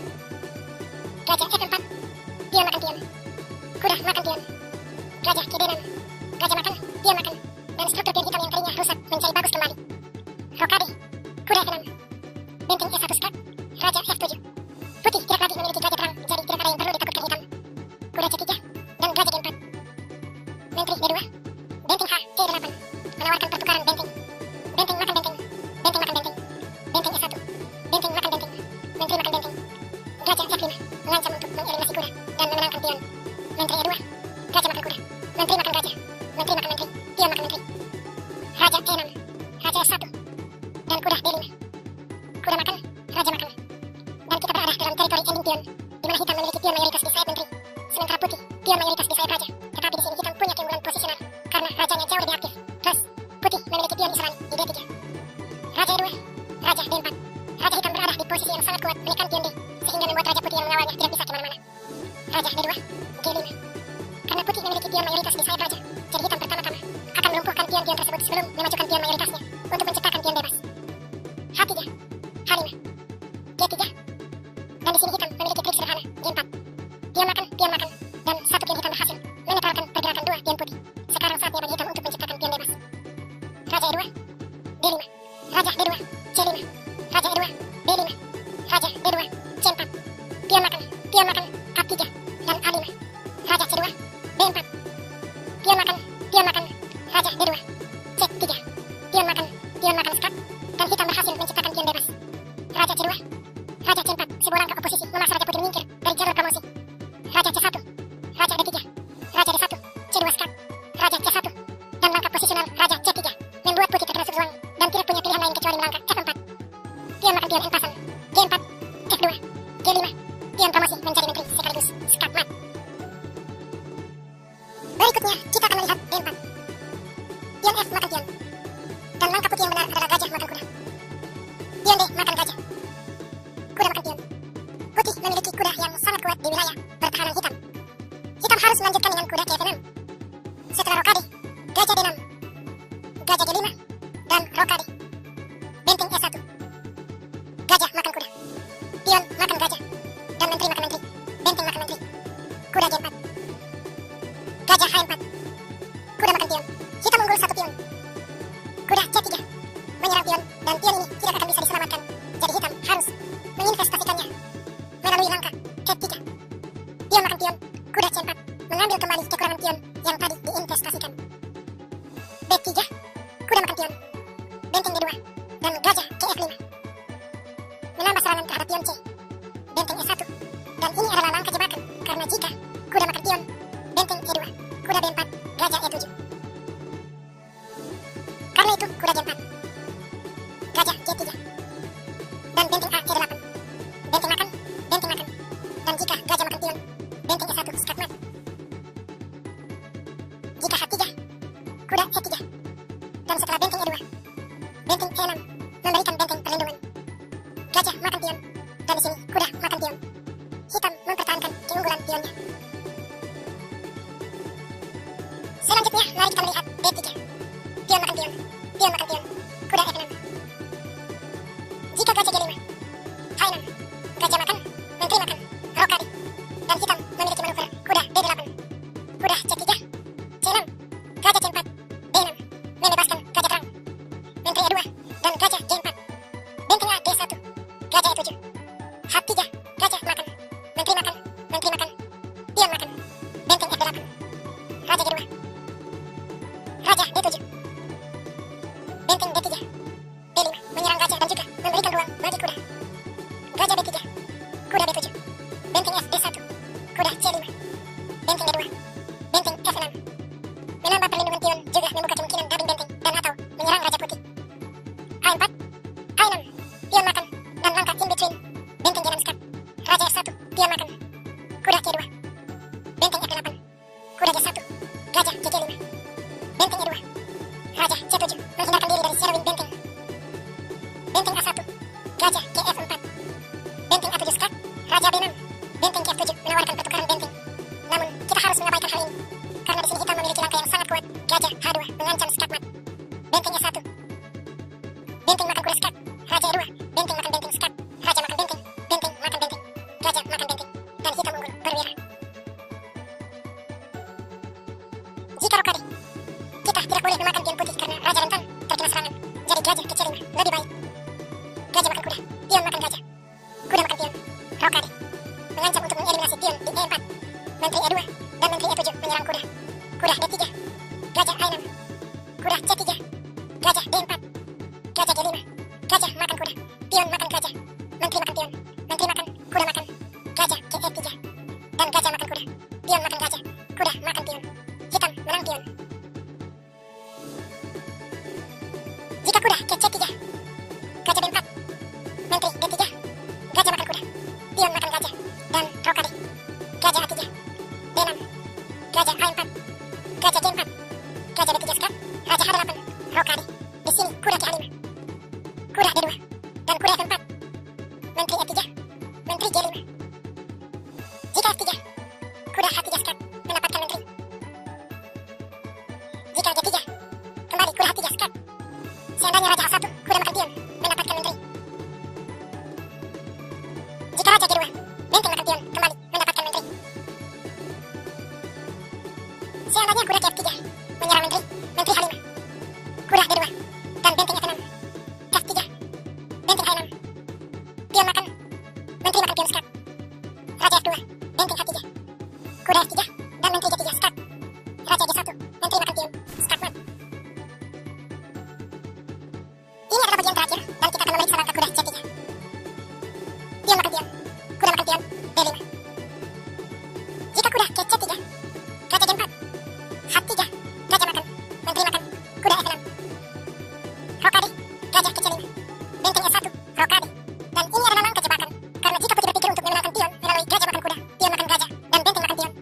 gajah F4, pion makan pion, kuda makan pion, gajah ke D6, gajah makan, pion makan, dan struktur pion hitam yang tadinya rusak menjadi bagus kembali. Rokade, kuda F6, benteng E1 skat, raja F7. Putih tidak lagi memiliki gajah perang, jadi tidak ada yang perlu ditakutkan hitam. Kuda C3 dan gajah D4. Menteri D2, benteng H T8, menawarkan pertukaran benteng. Benteng makan benteng, benteng makan benteng, benteng E1, benteng makan benteng, menteri makan benteng. Gajah F5, mengancam untuk mengeliminasi kuda dan memenangkan pion. Menteri E2, gajah makan kuda, menteri makan gajah, menteri makan menteri, pion makan menteri. Raja E6, raja S1, dan kuda D5. Kuda makan, raja makan. Dan kita berada dalam teritori ending pion, di mana hitam memiliki pion mayoritas di sayap menteri, sementara putih pion mayoritas di sayap raja. Tetapi di sini hitam punya keunggulan posisional karena rajanya jauh lebih aktif. Terus, putih memiliki pion diserang di D3. Raja E2, raja D4. Raja hitam berada di posisi yang sangat kuat menekan pion D, sehingga membuat raja putih yang mengawalnya tidak bisa kemana-mana. Raja D2, G5. Karena putih memiliki pion mayoritas di sayap raja, jadi hitam pertama-tama akan melumpuhkan pion-pion tersebut sebelum memajukan pion mayoritasnya untuk menciptakan pion bebas. H3, H5, G3. Dan di sini hitam memiliki trik sederhana, G4. Pion makan, dan satu pion hitam berhasil menetralkan pergerakan dua pion putih. Sekarang saatnya bagi hitam untuk menciptakan pion bebas. Raja E2, D5, raja D2, C5, raja E2, B5, raja D2, C4. Pion makan, A3, dan A5. Raja C2, B4. Pion makan, raja D2, C3. Pion makan skat, dan hitam berhasil menciptakan pion bebas. Raja C2, raja C4, sebuah langkah oposisi memaksa raja putih menyingkir dari jalur promosi. Raja C1, raja D3, raja D1, C2 skat, raja C1, dan langkah posisional raja C3 membuat putih terkena ruang dan tidak punya pilihan lain kecuali melangkah F4. Pion makan pion en-pasan, G4, F2, G5, pion promosi mencari menteri sekaligus skat mat. Berikutnya kita akan melihat D4. Pion F makan pion, dan langkah putih yang benar adalah gajah makan kuda. Pion D makan gajah, kuda makan pion. Putih memiliki kuda yang sangat kuat di wilayah pertahanan hitam. Hitam harus melanjutkan dengan kuda ke F6. Setelah rokade, gajah D6, gajah G5, dan rokade. Benteng E1, gajah makan kuda, pion makan gajah, dan menteri makan menteri, benteng makan menteri. Kuda G4, gajah H4, kuda makan pion, hitam unggul 1 pion. Kuda C3, menyerang pion, dan pion ini tidak akan bisa diselamatkan. Jadi hitam harus menginvestasikannya melalui langkah F3. Pion makan pion, kuda C4, mengambil kembali kekurangan pion yang tadi diinvestasikan. B3, kuda makan pion, benteng D2, dan gajah ke F5. Menambah serangan terhadap pion C, benteng E1, dan ini adalah langkah jebakan, karena jika kuda makan pion, benteng E2, kuda B4, gajah E7. Karena itu kuda G4, gajah G3, dan benteng A C8. Benteng makan, dan jika gajah makan pion, benteng E1 skat mat. Jika H3, kuda E3, dan setelah benteng E2, benteng E6 memberikan benteng perlindungan. Gajah makan pion, dan di sini kuda makan pion. Hitam mempertahankan keunggulan pionnya. Selanjutnya, mari kita melihat B3. Pion makan pion, kuda F6. Jika gajah G5, H6, gajah makan, menteri makan, rokade, dan hitam memiliki manuver kuda D8. C5. Benteng D2. Benteng F6. Menambah perlindungan pion juga membuka kemungkinan dubbing benteng dan atau menyerang Raja Putih. A4. A6. Pion makan dan langkah in between. Benteng G6 skat. Raja F1. Pion makan. Kuda C2. Benteng F8. Kuda G1. Gajah GG5. Benteng E2. Raja C7. Menghindarkan diri dari serowing benteng. Benteng A1. Gajah GF4. Benteng A7 skat. Raja B6. Benteng G7 menawarkan pertukaran benteng. Namun, kita harus mengabaikan hal ini. Karena di sini hitam memiliki langkah yang sangat kuat. Gajah H2 mengancam skatmat. Benteng E1. Benteng makan kuda skat. Raja E2. Benteng makan benteng skat. Raja makan benteng. Benteng makan benteng. Gajah makan benteng. Dan hitam unggul berwira. Jika rokade, kita tidak boleh memakan pion putih karena raja rentan terkena serangan. Jadi gajah ke C5 lebih baik. Gajah makan kuda. Pion makan gajah. Kuda makan pion. Rokade. Mengancam untuk mengeliminasi pion di E4. Menteri E2 dan Menteri E7 menyerang kuda. Kuda D3. Gajah A6. Kuda C3. Gajah D4. Gajah G5. Gajah makan kuda. Pion makan gajah. Menteri makan pion. Menteri makan. Kuda makan. Gajah ke E3. Dan gajah makan kuda. Pion makan gajah. Kuda makan pion. Hitam menang pion. Jika kuda ke C3. Gajah B4. Menteri D3. Gajah makan kuda. Pion makan gajah. Dan rokade. Gajah A3. D6. Gajah A4. Gajah G4. Gajah B3 skat. Raja H8. Rokade. Di sini kuda ke A5. Kuda D2. Dan kuda F4. Menteri E3. Menteri G5. Jika F3. Kuda H3 skat. Mendapatkan menteri. Jika G3. Kembali kuda H3 skat. Seandainya Raja A1. Kuda makan pion. Mendapatkan menteri. Jika Raja G2. Benteng makan pion. Kembali mendapatkan menteri. Seandainya kuda F3 menyerang menteri. Menteri H5. Kuda D2. Dan benteng F6. F3. Benteng H6. Pion makan. Menteri makan pion skat. Raja F2. Benteng H3. Kuda F3. Dan menteri G3 skat. Raja G1. Menteri makan pion. Skatmat. Ini adalah bagian terakhir dan kita akan memeriksa langkah kuda C3. Pion makan pion. Kuda makan pion. D5. Jika kuda ke C3. Gajah G4. H3. Gajah makan. Menteri makan. Kuda F6. Rokade. Gajah ke C5. Benteng E1. Rokade. Dan ini adalah langkah jebakan. Karena jika putih berpikir untuk memenangkan pion melalui gajah makan kuda, pion makan gajah, dan benteng makan pion,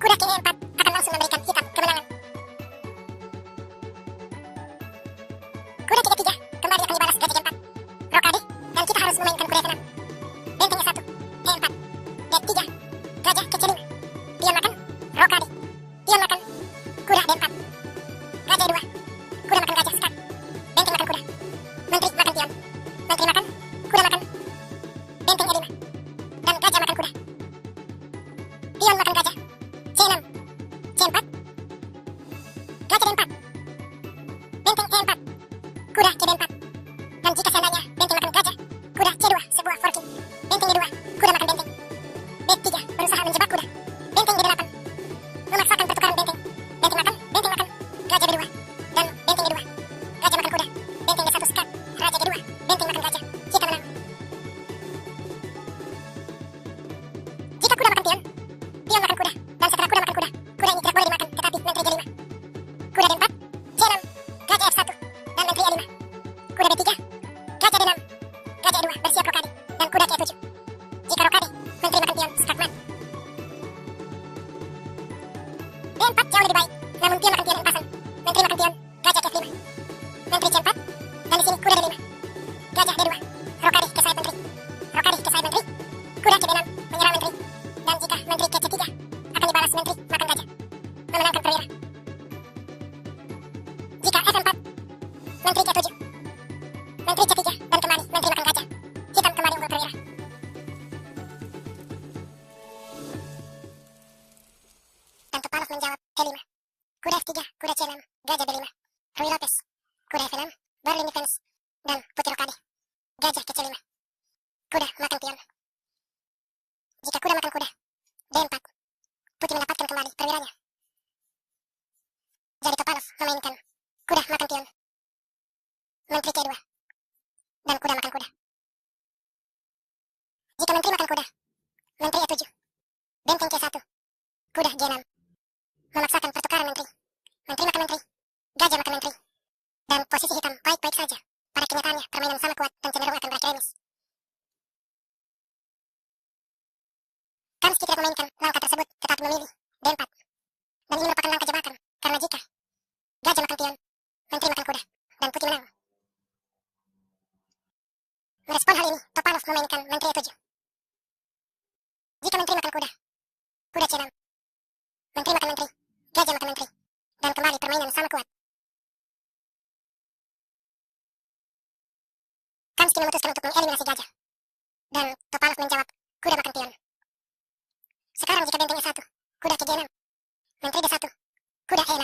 kuda ke E4 akan langsung memberikan hitam kemenangan. Kuda ke E3 kembali akan dibalas gajah G4. Rokade. Dan kita harus memainkan kuda F6. Benteng E1. E4. D3. Gajah ke C5. Pion makan. Rokade. Pion makan. Kuda D4. Gajah E2. Kuda makan gajah skat. Benteng makan kuda. Menteri makan pion. Menteri makan. Kuda makan. Benteng E5. Dan gajah makan kuda. Pion makan gajah. C6. C4. Gajah D4. Benteng E4. Kuda ke D4. Dan jika seandainya benteng makan gajah, kuda C2 sebuah forking. Benteng D2. Kuda makan benteng. B3 berusaha menjebak kuda. Benteng D8 memaksakan pertukaran benteng. Benteng makan. Benteng makan. Gajah B2. Dan benteng E2. Gajah makan kuda. Benteng D1 skat. Raja G2. Benteng makan gajah. Kita menang. Jika kuda makan pion, pion makan kuda. Dan setelah kuda makan kuda, kuda ini tidak boleh dimakan, tetapi menteri G5. Kuda D4. C6. Gajah F1. Dan menteri E5. Kuda D3. Gajah D6. Gajah E2 bersiap rokade. Dan kuda ke E7. Jika rokade, menteri makan pion, skatmat. D4 jauh lebih baik, namun pion makan pion yang pasang. Menteri makan pion, gajah ke F5. Menteri C4. Dan di sini kuda D5. Gajah D2. Rokade ke sayap menteri. Rokade ke sayap menteri. Kuda ke D6 menyerang menteri. Dan jika menteri ke C3 akan dibalas menteri makan gajah. Memenangkan perwira. Jika F4. Menteri ke 7. Menteri C3 dan kembali menteri makan gajah. Hitam kembali unggul perwira. Dan Topalov menjawab E5. Kuda F3. Kuda C6. Gajah B5. Rui Lopez. Kuda F6. Berlin defense. Dan putih rokade. Gajah ke C5. Kuda makan pion. Jika kuda makan kuda, D4. Putih mendapatkan kembali perwiranya. Jadi Topalov memainkan kuda makan pion. Menteri C2. Dan kuda makan kuda. Jika menteri makan kuda, menteri E7. Benteng C1. kuda G6, memaksakan pertukaran menteri. Menteri makan menteri, gajah makan menteri. Dan posisi hitam baik-baik saja. Pada kenyataannya, permainan sama kuat dan cenderung akan berakhir remis. Kamsky tidak memainkan langkah tersebut, tetapi memilih D4. Dan ini merupakan langkah jebakan, karena jika gajah makan pion, menteri makan kuda, dan putih menang. Merespon hal ini, Topalov memainkan menteri E7. Jika menteri makan kuda, kuda C6, menteri makan menteri, gajah makan menteri, dan kembali permainan sama kuat. Kamsky memutuskan untuk mengeliminasi gajah, dan Topalov menjawab kuda makan pion. Sekarang jika benteng E1, kuda ke G6, menteri D1, kuda E6,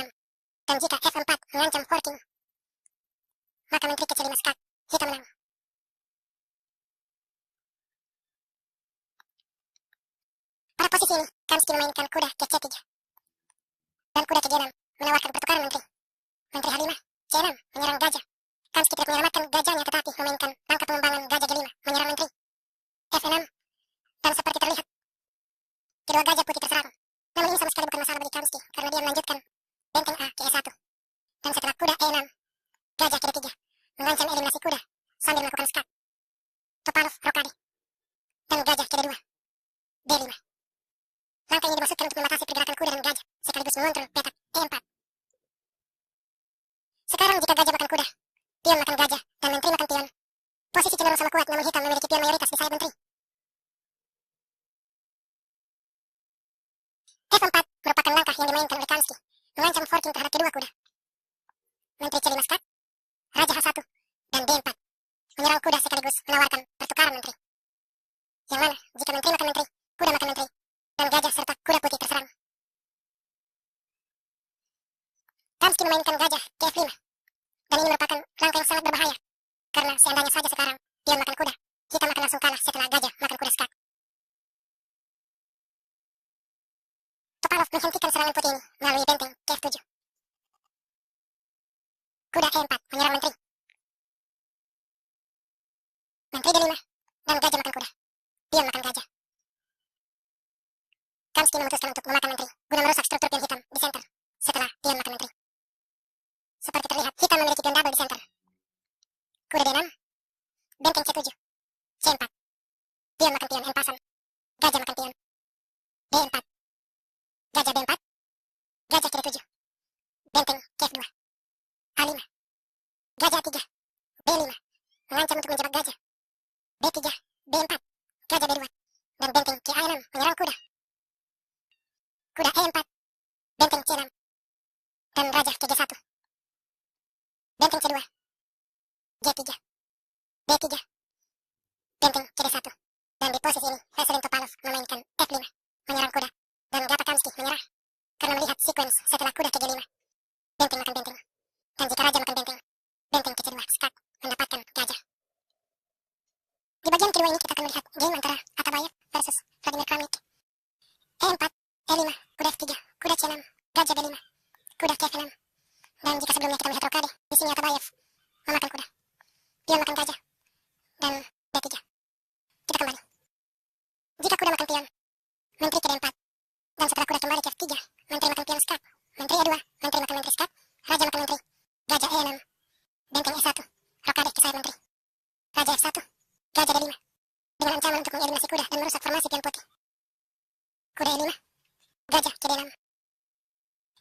dan jika F4 mengancam forking, maka menteri ke C5 skak, hitam menang. Pada posisi ini, Kamsky memainkan kuda ke C3, dan kuda ke G6 menawarkan pertukaran menteri. Menteri H5, C6 menyerang gajah. Kamsky tidak menyelamatkan gajahnya tetapi memainkan langkah pengembangan gajah G5 menyerang menteri. F6, dan seperti terlihat, kedua gajah putih terserang. Namun ini sama sekali bukan masalah bagi Kamsky karena dia melanjutkan benteng A ke E1. Dan setelah kuda E6, gajah ke D3 mengancam eliminasi kuda sambil melakukan skak. Topalov rokade, dan gajah ke D2, D5. Langkah ini dimaksudkan untuk membatasi pergerakan kuda dan gajah sekaligus mengontrol petak E4. Sekarang jika gajah makan kuda, pion makan gajah, dan menteri makan pion, posisi cenderung sama kuat namun hitam memiliki pion mayoritas di sayap menteri. F4 merupakan langkah yang dimainkan oleh Kamsky, mengancam forking terhadap kedua kuda. Menteri C5 skak, raja H1, dan D4 menyerang kuda sekaligus menawarkan pertukaran menteri. Yang mana jika menteri makan menteri, kuda makan menteri, dan gajah serta kuda putih terserang. Kamsky memainkan gajah ke F5, dan ini merupakan langkah yang sangat berbahaya, karena seandainya saja sekarang pion makan kuda, hitam akan langsung kalah setelah gajah makan kuda skak. Topalov menghentikan serangan putih ini melalui benteng ke F7. Kuda E4 menyerang menteri. Menteri D5, dan gajah makan kuda, pion makan gajah. Kamsky memutuskan untuk memakan menteri guna merusak struktur pion hitam di center setelah pion makan menteri. Seperti terlihat, hitam memiliki pion double di center. Kuda D6, benteng C7, C4, pion makan pion en passant, gajah makan pion, D4, gajah B4, gajah ke D7, benteng ke F2, A5, gajah A3, B5, mengancam untuk menjebak gajah, B3, B4, gajah B2, dan benteng ke A6 menyerang kuda. Kuda E4, benteng C6, dan raja ke G1, benteng C2, G3, D3, benteng ke D1, dan di posisi ini Veselin Topalov memainkan F5 menyerang kuda, dan Gata Kamsky menyerah karena melihat sequence setelah kuda ke G5, benteng makan benteng, dan jika raja makan benteng, benteng ke C2 skak mendapatkan gajah. Di bagian kedua ini kita akan melihat game antara Atabayev versus Vladimir Kramnik. E4, E5, kuda F3, kuda C6, gajah B5, kuda ke F6. Dan jika sebelumnya kita melihat rokade, di sini Atabayev memakan kuda, pion makan gajah, dan D3. Kita kembali. Jika kuda makan pion, menteri ke D4, dan setelah kuda kembali ke F3, menteri makan pion skak, menteri E2, menteri makan menteri skak, raja makan menteri, gajah E6, benteng E1, rokade ke sayap menteri, raja F1, gajah D5, dengan ancaman untuk mengeliminasi kuda dan merusak formasi pion putih. Kuda E5, gajah ke D6,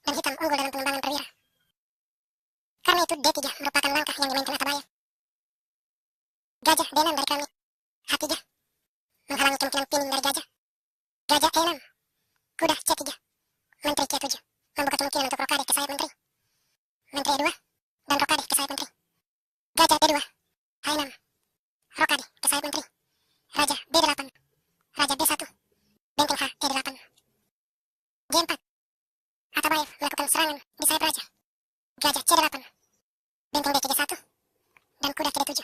dan hitam unggul dalam pengembangan perwira. Karena itu D3 merupakan langkah yang dimainkan Atabayev. Gajah D6 dari Kramnik, H3, menghalangi kemungkinan pinning dari gajah. Gajah E6, kuda C3, menteri C7, membuka kemungkinan untuk rokade ke sayap menteri. Menteri E2, dan rokade ke sayap menteri. Gajah D2, H6, rokade ke sayap menteri. Raja B8, raja B1, benteng H D8. G4, Atabayev melakukan serangan di sayap raja. Gajah C8, benteng B ke D1, dan kuda ke D7.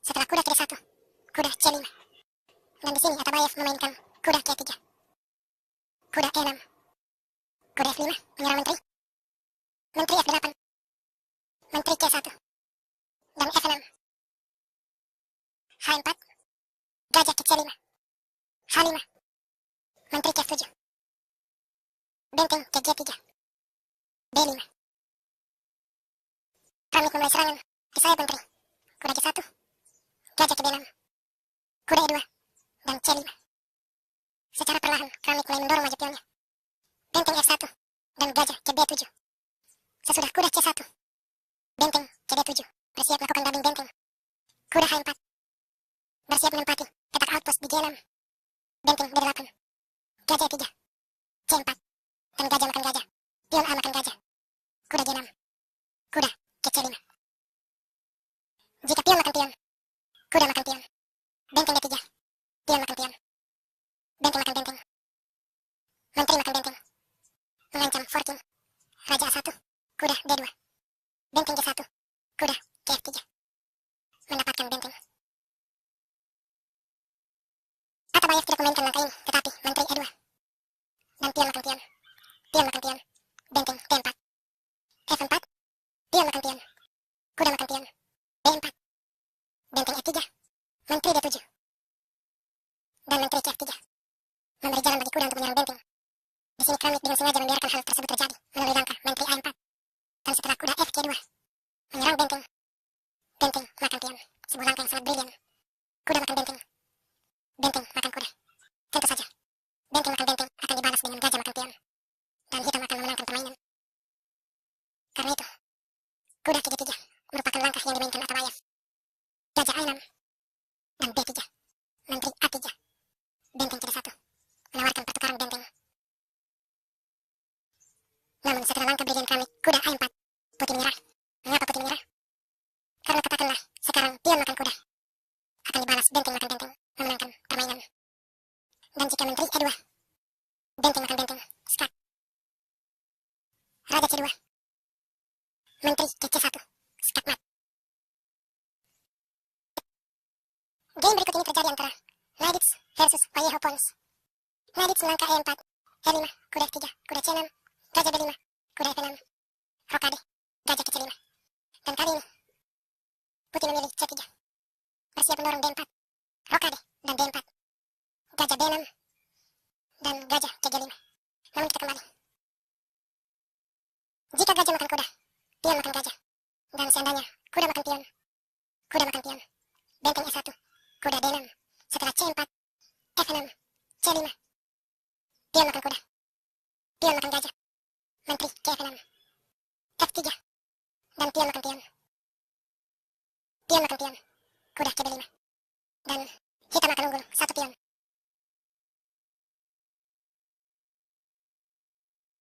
Setelah kuda ke D1, kuda C5. Dan di sini Atabayev memainkan kuda ke E3. Kuda E6, kuda F5 menyerang menteri. Menteri F8, menteri C1, dan F6. H4, gajah ke C5, H5, menteri ke F7. benteng ke G3. B5. Keramik memulai serangan di sayap menteri. Kuda G1, gajah ke B6, kuda E2, dan C5. Secara perlahan, keramik mulai mendorong maju pionnya. Benteng F1 dan gajah ke B7. Sesudah kuda C1, benteng ke D7 bersiap melakukan dubbing benteng. Kuda H4 bersiap menempati petak outpost di G6. Benteng D8, gajah E3, C4, dan gajah makan gajah. Pion A makan gajah. Kuda G6, kuda ke C5. Jika pion makan pion, kuda makan pion. Benteng D3, pion makan pion. Benteng makan benteng. Menteri makan benteng. Mengancam fortune. Raja A1, kuda D2. Benteng G1, kuda ke F3. Mendapatkan benteng. Atabayev tidak memainkan langkah ini, tetapi menteri E2. Dan pion makan pion. Pion makan pion. Benteng T4. F4, pion makan pion. Kuda makan pion. B4. Benteng E3. Menteri D7. Dan menteri ke F3. Memberi jalan bagi kuda untuk menyerang benteng. Di sini keramik dengan sengaja membiarkan hal tersebut terjadi melalui langkah menteri A4. Dan setelah kuda F G2 menyerang benteng. Benteng makan pion. Sebuah langkah yang sangat brilian. Kuda makan benteng. Benteng makan kuda. Tentu saja, benteng makan benteng akan dibalas dengan gajah makan pion. Dan hitam akan memenangkan permainan. Karena itu, kuda ke G3 merupakan langkah yang dimainkan Atabayev. Gajah A6 dan B3. Menteri A3. Benteng ke D1 menawarkan pertukaran benteng. Namun setelah langkah brilian keramik kuda A4, putih menyerah. Mengapa putih menyerah? Karena katakanlah sekarang pion makan kuda akan dibalas benteng makan benteng, memenangkan permainan. Dan jika menteri E2, benteng makan benteng, skak. Raja C2, menteri ke C1, skak mat. Game berikut ini terjadi antara Knights versus Vallejo Pawns. Knights melangkah E4, E5, kuda F3, kuda C6, gajah B5, kuda F6, rokade, gajah ke C5. Dan kali ini, putih memilih C3, bersiap mendorong D4, rokade, dan D4, gajah B6, dan gajah ke G5. Namun kita kembali. Jika gajah makan kuda, pion makan gajah. Dan seandainya kuda makan pion, benteng E1, kuda D6, setelah C4, F6, C5, pion makan kuda, pion makan gajah, menteri ke F6, F3, dan pion makan pion. Pion makan pion, kuda ke B5, dan hitam akan unggul satu pion.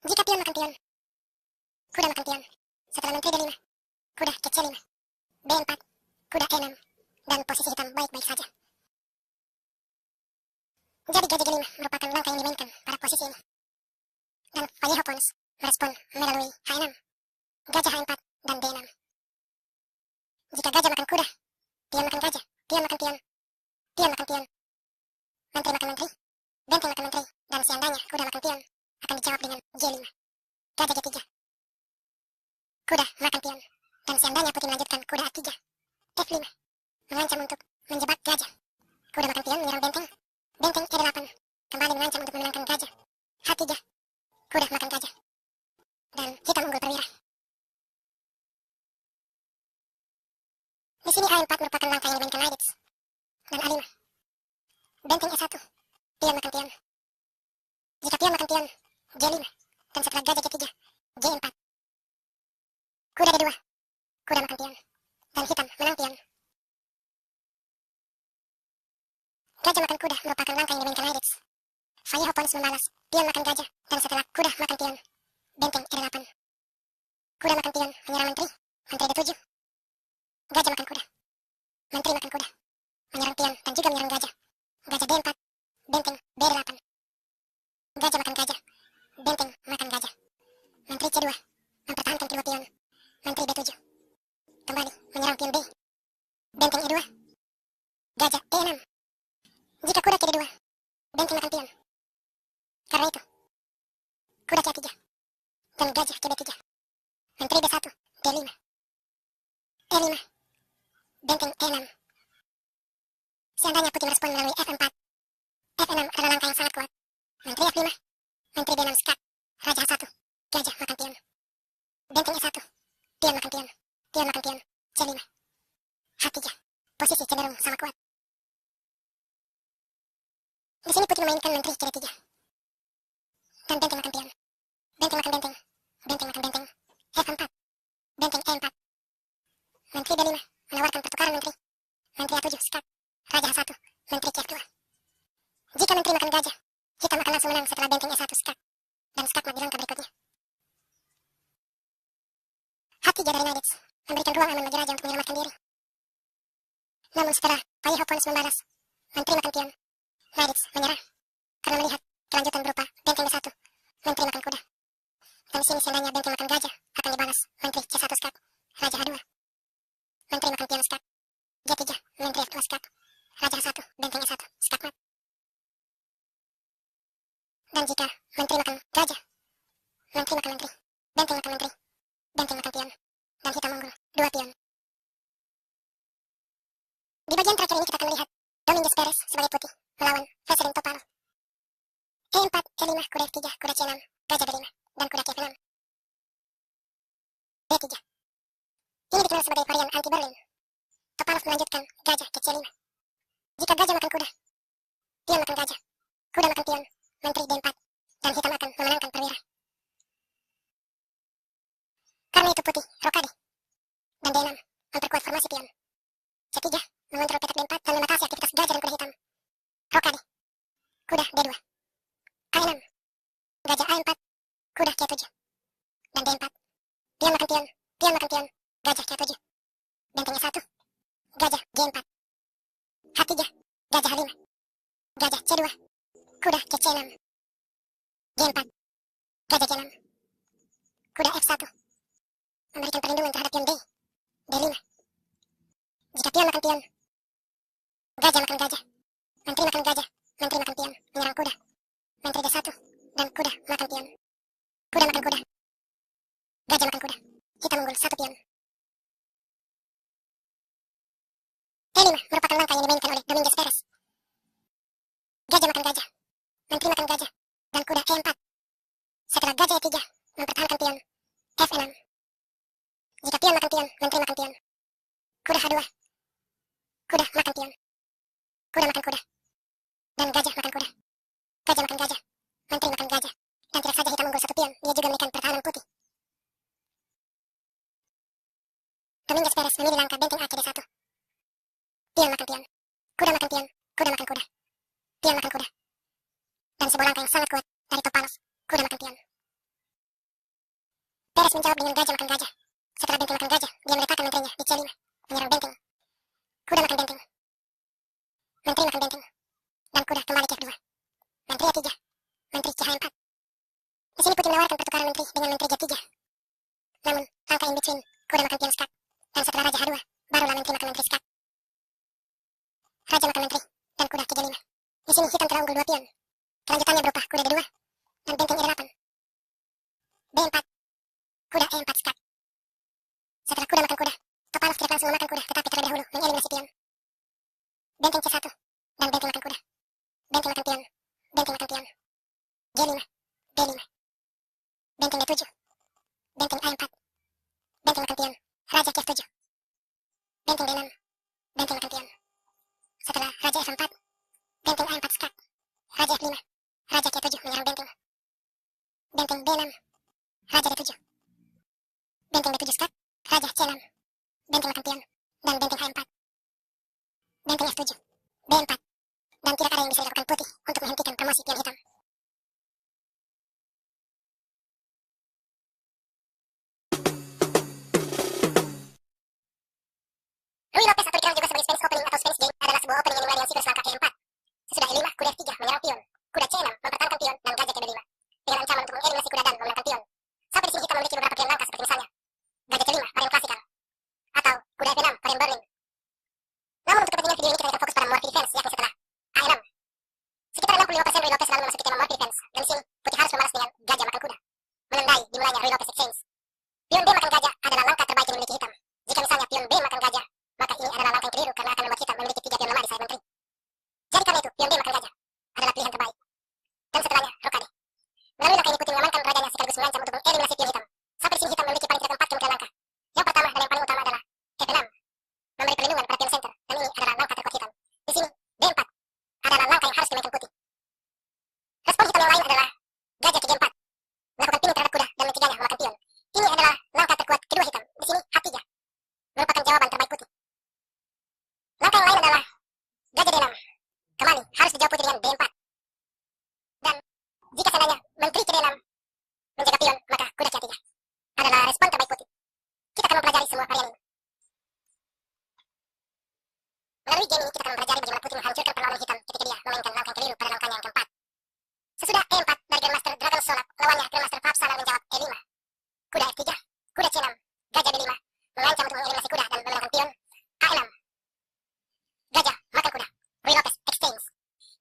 Jika pion makan pion, kuda makan pion, setelah menteri D5, kuda ke C5, B4, kuda E6, dan posisi hitam baik-baik saja. Jadi gajah G5 merupakan langkah yang dimainkan pada posisi ini. Dan Vallejo Pawns merespon melalui H6, gajah H4, dan D6. Jika gajah makan kuda, pion makan gajah, pion makan pion, pion makan pion, menteri makan menteri, benteng makan menteri, dan seandainya kuda makan pion, akan dijawab dengan G5, gajah G3, kuda makan pion, dan seandainya putih melanjutkan kuda A3, F5, mengancam untuk menjebak gajah. Kuda makan pion menyerang benteng, benteng E8, kembali mengancam untuk memenangkan gajah, H3, kuda makan gajah, dan hitam unggul perwira. Di sini A4 merupakan langkah yang dimainkan Knights, dan A5, benteng E1, pion makan pion. Jika pion makan pion, G5, dan setelah gajah G3, G4, kuda D2, kuda makan pion, dan hitam menang pion. Gajah makan kuda merupakan langkah yang dimainkan Knights. Vallejo Pawns membalas pion makan gajah, dan setelah kuda makan pion, benteng E8, kuda makan pion menyerang menteri, menteri D7, gajah makan kuda, menteri makan kuda, menyerang pion dan juga menyerang gajah, gajah D4, benteng B8, gajah makan gajah, benteng makan gajah, menteri C2, mempertahankan kedua pion, menteri D7, kembali menyerang pion B, benteng E2, gajah E6. Jika kuda ke D2, benteng makan pion. Karena itu, kuda ke A3, dan gajah ke B3, menteri D1, D5, E5, benteng E6. Seandainya putih merespon melalui F4, F6 adalah langkah yang sangat kuat. Menteri F5, menteri D6 skak, Raja H1, gajah makan pion. Benteng E1, pion makan pion. Pion makan pion, C5. H3, posisi cenderung sama kuat. Di sini putih memainkan menteri ke D3. Dan benteng makan pion. Benteng makan benteng. Benteng makan benteng. F4, benteng E4. Menteri D5, menawarkan pertukaran menteri. Menteri A7, skat. Raja H1, menteri F2. Jika menteri makan gajah, hitam akan langsung menang setelah benteng E1 skat. Dan skat mat di langkah berikutnya. H3 dari Naidits, memberikan ruang aman bagi raja untuk menyelamatkan diri. Namun setelah Payeho Pons membalas, menteri makan pion, Naidits menyerah karena melihat kelanjutan berupa benteng D1, menteri makan kuda. Dan di sini seandainya benteng makan gajah akan dibalas menteri C1 skat, raja H2. Menteri makan pion skat, G3, menteri F2 skat, raja H1, benteng E1, skat mat. Dan jika menteri makan gajah, menteri makan menteri, benteng makan menteri, benteng makan pion, dan hitam unggul 2 pion. Di bagian terakhir ini kita akan melihat Dominguez Perez sebagai putih melawan Veselin Topal. E4, E5, kuda F3, kuda C6, gajah B5, dan kuda F6. B3. Ini dikenal sebagai varian anti-Berlin. Topalov melanjutkan gajah ke C5. Jika gajah makan kuda, pion makan gajah, kuda makan pion, menteri D4, dan hitam akan memenangkan perwira. Karena itu putih rokade, dan D6 memperkuat formasi pion. C3 mengontrol petak D4 dan membatasi aktivitas gajah dan kuda hitam. Rokade, kuda D2. A6, gajah A4, kuda Q7, dan D4. Pion makan pion, pion makan pion, gajah Q7. Benteng E1, gajah G4. H3, gajah H5, gajah C2, kuda ke C6. G4, gajah G6, kuda F1, memberikan perlindungan terhadap pion D. D5. Jika pion makan pion, gajah makan gajah, menteri makan gajah, menteri makan pion, menyerang kuda, menteri D1, dan kuda makan pion. Kuda makan kuda, gajah makan kuda, hitam unggul 1 pion. E5 merupakan langkah yang dimainkan oleh Dominguez Perez. Gajah makan gajah, menteri makan gajah, dan kuda E4. Setelah gajah E3 mempertahankan pion, F6. Jika pion makan pion, menteri makan pion. Kuda H2, kuda makan pion, kuda makan kuda, dan gajah makan kuda. Gajah makan gajah, menteri makan gajah, dan tidak saja hitam unggul 1 pion, dia juga memberikan pertahanan putih. Dominguez Perez memilih langkah benteng A ke D1. Pion makan pion, kuda makan pion, kuda makan kuda, pion makan kuda. Dan sebuah langkah yang sangat kuat dari Topalov, kuda makan pion. Perez menjawab dengan gajah makan gajah. Setelah benteng makan gajah, dia meletakkan menterinya di C5, menyerang benteng. Kuda makan benteng, menteri makan benteng, dan kuda kembali ke F2. Menteri E3, menteri CH4. Di sini putih menawarkan pertukaran menteri dengan menteri G3. Namun, langkah in between, kuda makan pion skat, dan setelah raja H2, barulah menteri makan menteri skat. Raja makan menteri, dan kuda ke G5. Di sini hitam telah unggul 2 pion. Kelanjutannya berupa kuda D2, dan benteng E8. B4, kuda E4 skat. Setelah kuda makan kuda, Topalov tidak langsung memakan kuda, tetapi terlebih dahulu mengeliminasi pion. Benteng C1, dan benteng makan kuda. Benteng makan pion, benteng makan pion. G5, B5. Benteng D7, benteng A4. Benteng makan pion, raja F7. Benteng D6, benteng makan pion. Setelah raja F4, benteng A4 skat. Raja F5, raja Q7 menyerang benteng. Benteng B6, raja D7. Benteng D7 skat, raja C6. Benteng makan pion, dan benteng H4. Benteng F7, B4. Dan tidak ada yang bisa dilakukan putih untuk menghentikan promosi pion hitam. Rui Lopez atau dikenal juga sebagai Spanish Opening atau Spanish Game adalah sebuah opening yang dimulai dengan siklus langkah E4. Sesudah E5, kuda F3 menyerang pion, kuda C6 mempertahankan pion, dan gajah ke B5 dengan ancaman untuk mengeliminasi kuda dan memenangkan pion. Sampai di sini kita memiliki beberapa pilihan langkah seperti misalnya gajah C5 varian klasikal atau kuda F6 varian Berlin. Namun untuk kepentingan video ini kita akan fokus pada morphy defense, yakni setelah A6. Sekitar 65% Rui Lopez lalu memasuki tema morphy defense, dan di sini putih harus membalas dengan gajah makan kuda, menandai dimulainya Rui Lopez exchange. Pion B makan gajah adalah langkah terbaik yang dimiliki hitam. Jika misalnya pion B makan gajah, maka ini adalah langkah yang keliru karena akan membuat hitam memiliki 3 pion lemah di sayap menteri. Jadi karena itu, pion B makan gajah adalah pilihan terbaik. Dan setelahnya, rokade. Melalui langkah ini putih mengamankan rajanya sekaligus terus mengancam untuk mengeliminasi pion hitam. Sampai di sini hitam memiliki paling tidak 4 kemungkinan langkah. Yang pertama dan yang paling utama adalah F6, memberi perlindungan pada pion center, dan ini adalah langkah terkuat hitam. Di sini D4 adalah langkah yang harus dimainkan putih. Respon hitam yang lain adalah gajah ke G4, melakukan pinning terhadap kuda dan mencegahnya memakan pion. Ini adalah langkah terkuat kedua hitam. Di sini H3 merupakan jawaban terbaik putih. Langkah yang lain adalah gajah D6. Kembali harus dijawab putih dengan D4. Dan jika seandainya menteri ke D6 menjaga pion, maka kuda C3 adalah respon terbaik putih. Kita akan mempelajari semua varian ini. Melalui game ini kita akan mempelajari bagaimana putih menghancurkan perlawanan hitam ketika dia memainkan langkah yang keliru pada langkahnya yang keempat. Sesudah E4 dari Grandmaster Dragon Solak, lawannya Grandmaster Fapsana menjawab E5. Kuda F3, kuda C6, gajah B5 mengancam untuk mengeliminasi kuda dan memenangkan pion. A6, gajah makan kuda, Rui Lopez exchange.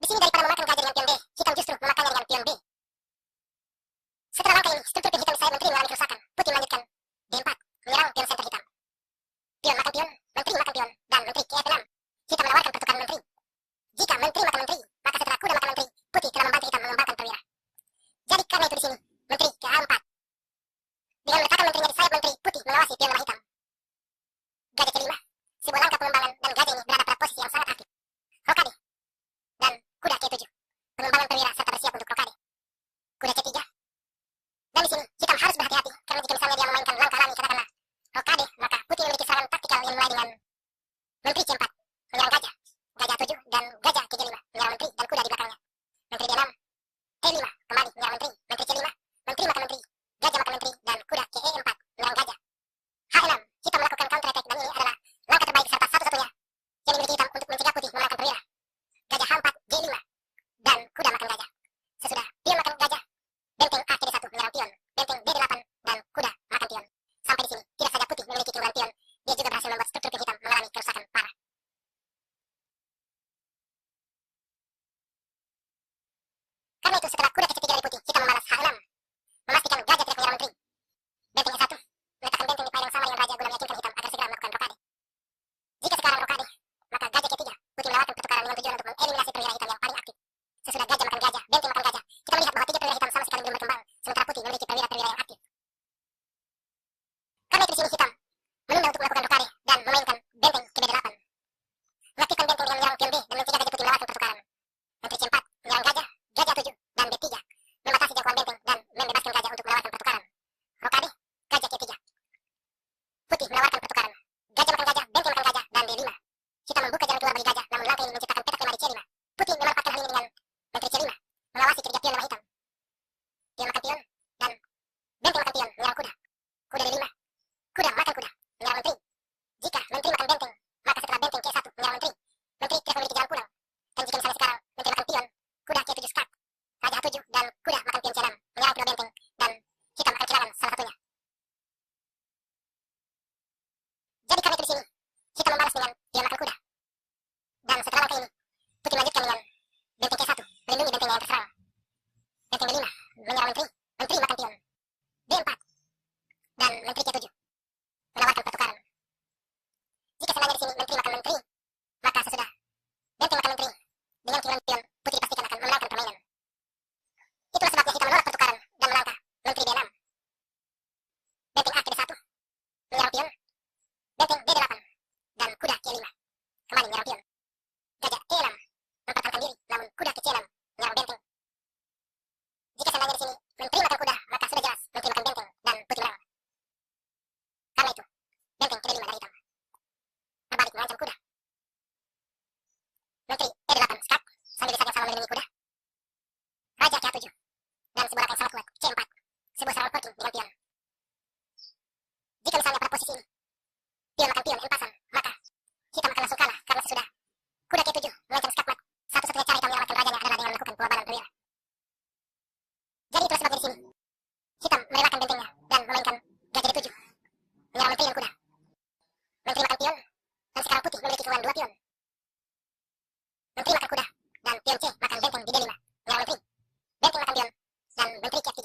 Di sini daripada memakan gajah dengan pion D, hitam justru memakannya dengan pion B. Setelah langkah ini, struktur pion hitam saya menteri mengalami kerusakan. Putih melanjutkan D4, menyerang pion center hitam. Pion makan pion, menteri makan pion, dan menteri ke F6. Hitam menawarkan pertukaran menteri. Jika menteri makan menteri, maka setelah kuda makan menteri, putih telah membantu hitam mengembangkan perwira. Jadi karena itu di sini, menteri ke A4. Dengan meletakkan menterinya di sayap menteri, putih mengawasi pion lemah hitam. Gajah C5, sebuah langkah pengembangan dan gajah ini berada pada posisi yang sangat aktif. Rokade dan kuda C7, pengembangan perwira serta bersiap untuk rokade. Kuda C3. Dan di sini hitam harus berhati-hati karena jika misalnya dia memainkan langkah alami katakanlah rokade, maka putih memiliki serangan taktikal yang mulai dengan menteri C4 menyerang gajah, gajah 7 dan gajah ke G5 menyerang menteri dan kuda di belakangnya. Menteri D6, E5 kembali menyerang menteri, menteri C5, menteri makan menteri, gajah makan menteri dan kuda ke E4 menyerang gajah. H6, hitam melakukan counter attack dan ini adalah langkah terbaik serta satu-satunya yang dimiliki hitam untuk mencegah putih memenangkan perwira. Gajah H4, G5 dan kuda makan gajah. Sesudah pion makan gajah, benteng A ke D1 menyerang pion, benteng D8 dan kuda makan pion. Sampai di sini tidak saja putih memiliki keunggulan pion, dia juga berhasil membuat struktur pion hitam mengalami kerusakan parah. Karena itu setelah kuda ke C3 dari putih, hitam membalas H6, memastikan gajah tidak menyerang menteri. Benteng E1 meletakkan benteng di file yang sama dengan raja guna meyakinkan hitam agar segera melakukan rokade. Jika sekarang rokade, maka gajah C3, putih menawarkan pertukaran dengan tujuan untuk mengeliminasi perwira hitam yang paling aktif. Sesudah gajah makan gajah, benteng makan gajah, kita melihat bahwa 3 perwira hitam sama sekali belum berkembang, sementara putih memiliki perwira-perwira yang aktif. Karena itu di sini hitam menunda untuk melakukan rokade dan memainkan benteng ke B8. Mengaktifkan benteng dengan menyerang pion B dan mencegah gajah putih menawarkan pertukaran. Menteri C4 menyerang gajah, gajah 7 dan B3 membatasi jangkauan benteng dan membebaskan gajah untuk menawarkan pertukaran. Rokade, gajah C3. Putih menawarkan pertukaran. Gajah makan gajah, benteng makan gajah dan D5. Hitam membuka jalan keluar bagi gajah, namun langkah ini menciptakan petak lemah di C5. Putih memanfaatkan hal ini dengan menteri C5 mengawasi kerja pion lemah hitam. Pion makan pion dan benteng makan pion menyerang kuda. Kuda D5, kuda makan kuda menyerang menteri. Jika menteri makan benteng, maka setelah benteng C1 menyerang menteri, menteri tidak memiliki jalan pulang. Dan jika misalnya sekarang menteri makan pion, kuda C7 start, raja H7 dan kuda makan pion C6 menyerang kedua benteng dan hitam akan kehilangan salah satunya. Jadi karena itu di sini, hitam membalas dengan pion makan kuda. Dan setelah langkah ini, putih melanjutkan dengan benteng C1 melindungi bentengnya yang terserang. Benteng D5 menyerang menteri, menteri makan pion. D4 dan menteri C7 menawarkan pertukaran. Jika seandainya di sini menteri makan menteri, maka sesudah benteng makan menteri dengan keunggulan pion, putih dipastikan akan memenangkan permainan. Itulah sebabnya hitam menolak pertukaran dan melangkah menteri D6. Benteng A ke D1 menyerang pion, benteng D8 dan kuda C5 kembali menyerang pion. Gajah E6 mempertahankan diri, namun kuda ke C6 menyerang benteng. Jika seandainya di sini menteri makan kuda, maka sudah jelas menteri makan benteng dan putih menang. Karena itu, benteng ke D5 dari hitam. Berbalik mengancam kuda. Menteri E8 skat sambil desak yang sama melindungi kuda. Raja K7 dan sebuah langkah yang sangat kuat C4, sebuah serangan poking dengan pion. Jika misalnya pada posisi ini pion makan pion empasan, maka hitam akan langsung kalah karena sesudah kuda K7 mengancam skakmat, satu-satunya cara hitam menyelamatkan rajanya adalah dengan melakukan pengorbanan perwira. Jadi itulah sebabnya di sini hitam merelakan bentengnya dan memainkan gajah D7 menyerang menteri dan kuda. Menteri makan pion dan sekarang putih memiliki keunggulan 2 pion. Menteri makan kuda dan pion C makan benteng di D5 menyerang menteri. Benteng makan pion dan menteri K3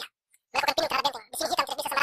melakukan pinning terhadap benteng. Di sini hitam tidak bisa sama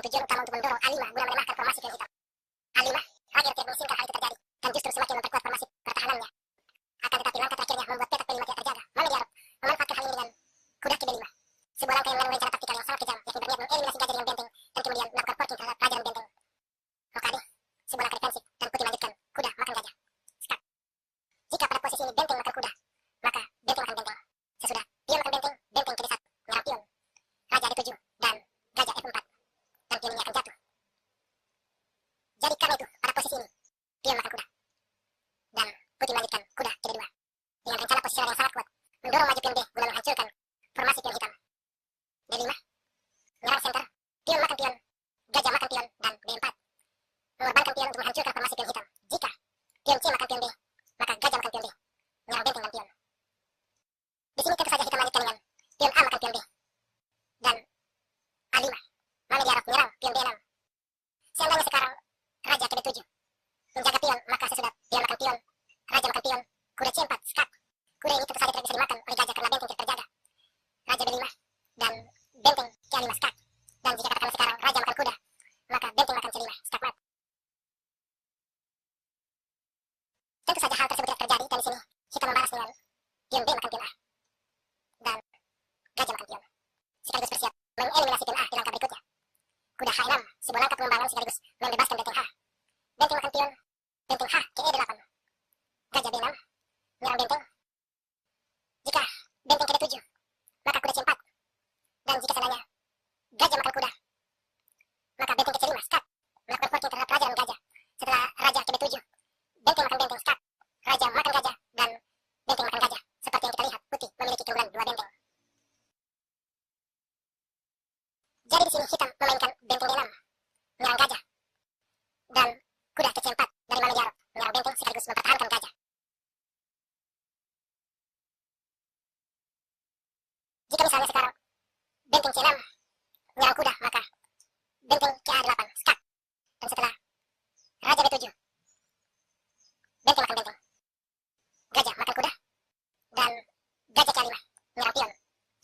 bertujuan utama untuk mendorong A5 guna melemahkan formasi pion hitam. A5 akhirnya tidak mengizinkan hal itu terjadi dan justru semakin memperkuat formasi pertahanannya. Akan tetapi langkah terakhirnya membuat petak P5 tidak terjaga. Mame Diarok memanfaatkan hal ini dengan kuda ke B5. Sebuah langkah yang mengandung rencana taktikal yang sangat kejam, yakni berniat mengeliminasi gajah dengan benteng dan kemudian melakukan forking terhadap raja dan benteng. Rokade, sebuah langkah defensif dan putih melanjutkan kuda makan gajah. Skat. Jika pada posisi ini benteng makan kuda, maka benteng makan benteng. Sesudah pion makan benteng, benteng ke D1, menyerang pion. Raja D7 dan gajah F4 dan pion ini akan jatuh. Jadi karena itu pada posisi ini pion makan kuda dan putih melanjutkan kuda ke D2 dengan rencana posisional yang sangat kuat mendorong maju pion D guna menghancurkan formasi pion hitam. D5 menyerang center, pion makan pion, gajah makan pion dan D4 mengorbankan pion untuk menghancurkan formasi pion hitam. Jika pion C makan pion D, maka gajah makan pion D menyerang benteng dan pion. Di sini tentu saja hitam melanjutkan dengan pion A makan pion D dan A5. Mame Diarok menyerang pion D6. Seandainya sekarang raja ke D7 menjaga pion, maka sesudah pion makan pion, raja makan pion, kuda C4 skat. Kuda ini tentu saja tidak bisa dimakan oleh gajah karena benteng tidak terjaga. Raja B5 dan benteng C5 skat. Dan jika katakanlah sekarang raja makan kuda, maka benteng makan C5 skat mat. Tentu saja hal tersebut tidak terjadi dan di sini hitam membalas dengan pion B makan pion A dan gajah makan pion sekaligus bersiap mengeliminasi pion A di langkah berikutnya. Kuda H6, sebuah langkah pengembangan sekaligus membebaskan benteng H. Benteng makan pion, benteng H ke E8. Gajah B6 menyerang benteng. Jika benteng ke D7, maka kuda C4. Dan jika seandainya gajah makan kuda, maka benteng ke C5 skat. Melakukan forking terhadap raja dan gajah. Setelah raja ke B7, benteng makan benteng skat. Raja makan gajah dan benteng makan gajah. Seperti yang kita lihat, putih memiliki keunggulan 2 benteng. Jadi di sini hitam memainkan benteng D6 menyerang gajah dan kuda ke C4 dari Mame Diarok menyerang benteng sekaligus mempertahankan gajah. Jika misalnya sekarang benteng C6 menyerang kuda, maka benteng ke A8 skat. Dan setelah raja B7, benteng makan benteng, gajah makan kuda dan gajah C5 menyerang pion.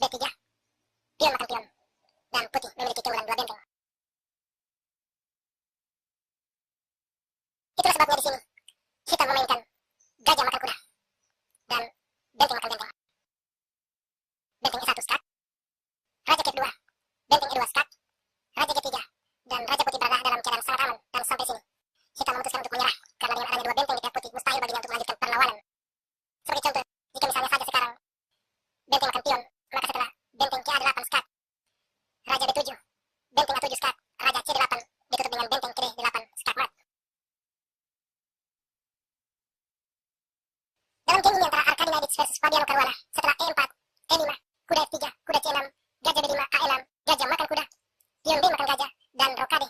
B3, pion makan pion dan putih memiliki keunggulan 2 benteng. Itulah sebabnya di sini hitam memainkan gajah makan kuda dan benteng makan benteng. Benteng E1 skat, raja ke2, benteng E2 skat, raja G3 dan raja putih berada dalam keadaan sangat aman. Dan sampai sini hitam memutuskan untuk menyerah karena dengan adanya 2 benteng di pihak putih mustahil baginya untuk melanjutkan perlawanan. Sebagai contoh, jika misalnya saja sekarang benteng makan pion, maka setelah benteng ke A8 skat, raja B7, benteng A7 skat, raja C8 ditutup dengan benteng ke D8 skat mat. Dalam game ini antara Arkadi Naidic versus Fabiano Caruana, setelah E4, E5, kuda F3, kuda C6, gajah B5, A6, gajah makan kuda, pion D makan gajah, dan rokade.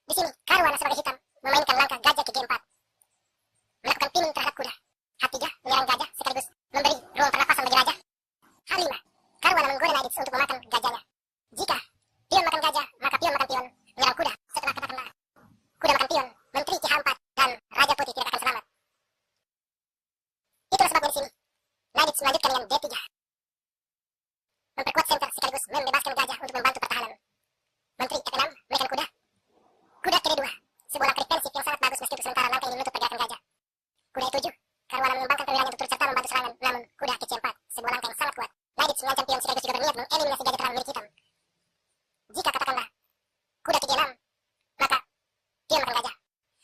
Di sini Caruana sebagai hitam memainkan langkah gajah ke G4, melakukan pinning terhadap kuda. H3 menyerang gajah sekaligus memberi ruang pernapasan bagi raja. H5, Caruana menggoda Naidic untuk memakan gajahnya. Jika pion makan gajah, maka pion makan pion menyerang kuda. Setelah katakanlah kuda makan pion, menteri ke H4 dan raja putih tidak akan selamat. Itulah sebabnya di sini Naidic melanjutkan dengan D3, memperkuat center sekaligus membebaskan gajah untuk membantu pertahanan. Menteri F6 menekan kuda, kuda ke D2, sebuah langkah defensif yang sangat bagus meski untuk sementara langkah ini menutup pergerakan gajah. Kuda E7, Caruana mengembangkan perwiranya untuk turut serta membantu serangan, namun kuda ke C4, sebuah langkah yang sangat kuat. Naidic mengancam pion sekaligus juga berniat mengeliminasi gajah terang milik hitam. Jika katakanlah kuda ke G6, maka pion makan gajah.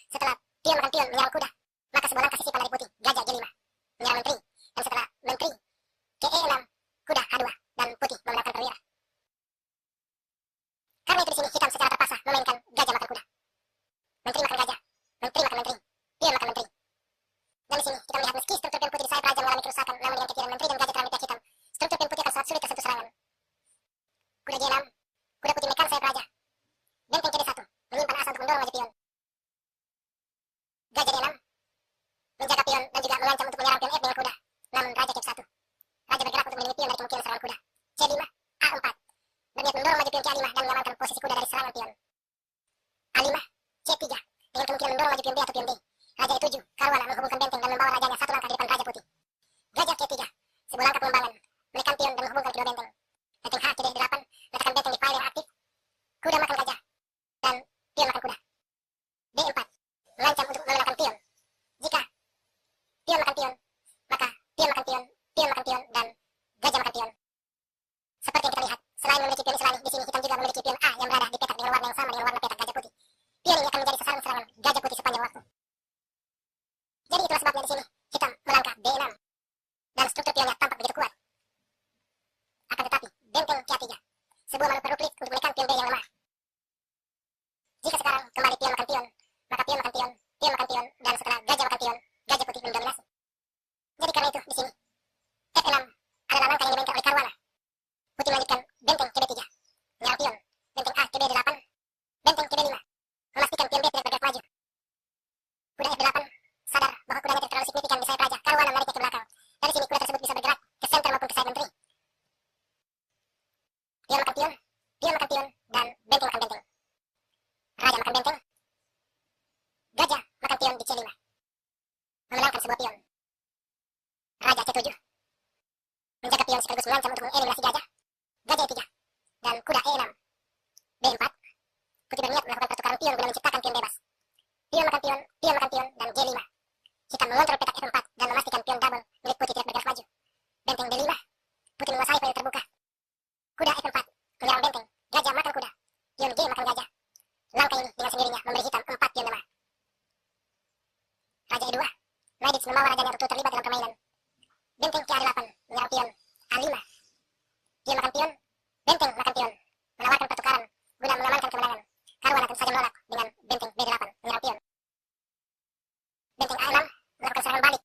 Setelah pion makan pion menyerang kuda, maka sebuah langkah sisipan dari putih, gajah G5 menyerang menteri. Dan setelah menteri ke E6, kuda H2 dan putih menggunakan perwira. Karena itu di sini hitam secara terpaksa memainkan gajah makan kuda. Menteri makan gajah, menteri makan menteri, pion makan menteri. Dan di sini kita melihat meski struktur pion putih di sayap raja mengalami kerusakan, namun dengan kekirian menteri dan gajah terang di pihak hitam, struktur pion putih akan sangat sulit tersentuh serangan. Kuda G6, kuda putih mekan sayap raja. Benteng ke D1 menyimpan asa untuk mendorong maju pion. Gajah D6 menjaga pion dan juga mengancam untuk menyerang pion F dengan kuda. Namun raja ke F1, raja bergerak untuk melindungi pion dari kemungkinan serangan kuda. C5, A4 berniat mendorong maju pion ke A5 dan mengamankan posisi kuda dari serangan pion. A5, C3 dengan kemungkinan mendorong maju pion B atau pion D. Raja E7, Caruana menghubungkan benteng dan membawa rajanya satu langkah di depan raja putih. Gajah K3, sebuah langkah pengembangan, menekan pion dan menghubungkan kedua benteng. Benteng H ke D8, letakkan benteng di file yang aktif. Kuda makan gajah dan pion makan pion, dan setelah gajah makan pion, gajah putih mendominasi. Jadi karena itu di sini F6 adalah langkah yang dimainkan oleh Caruana. Putih melanjutkan benteng ke B3, menyerang pion, benteng A ke B8, benteng ke B5, memastikan pion B tidak bergerak maju. Kuda F8 sadar bahwa kudanya tidak terlalu signifikan di sayap raja. Caruana menariknya ke belakang. Dari sini kuda tersebut bisa bergerak ke center maupun ke sayap menteri. Pion makan pion, dan benteng makan benteng. Raja makan benteng, gajah makan pion di C5, memenangkan sebuah pion. Raja C7 menjaga pion sekaligus mengancam untuk mengeliminasi gajah. Gajah E3 dan kuda E6. B4 putih berniat melakukan pertukaran pion guna menciptakan pion bebas. Pion makan pion, dan G5. Hitam mengontrol petak F4 dan memastikan pion double milik putih tidak bergerak maju. Benteng D5, putih menguasai payung terbuka. Kuda F4 menyerang benteng, gajah makan kuda, pion G makan gajah. Langkah ini dengan sendirinya memberi hitam 4 pion lemah. Raja E2, Maidits membawa rajanya untuk terlibat dalam permainan. Benteng ke A8 menyerang pion A5. Pion makan pion, benteng makan pion, menawarkan pertukaran guna mengamankan kemenangan. Caruana tentu saja menolak dengan benteng B8 menyerang pion. Benteng A6 melakukan serangan balik,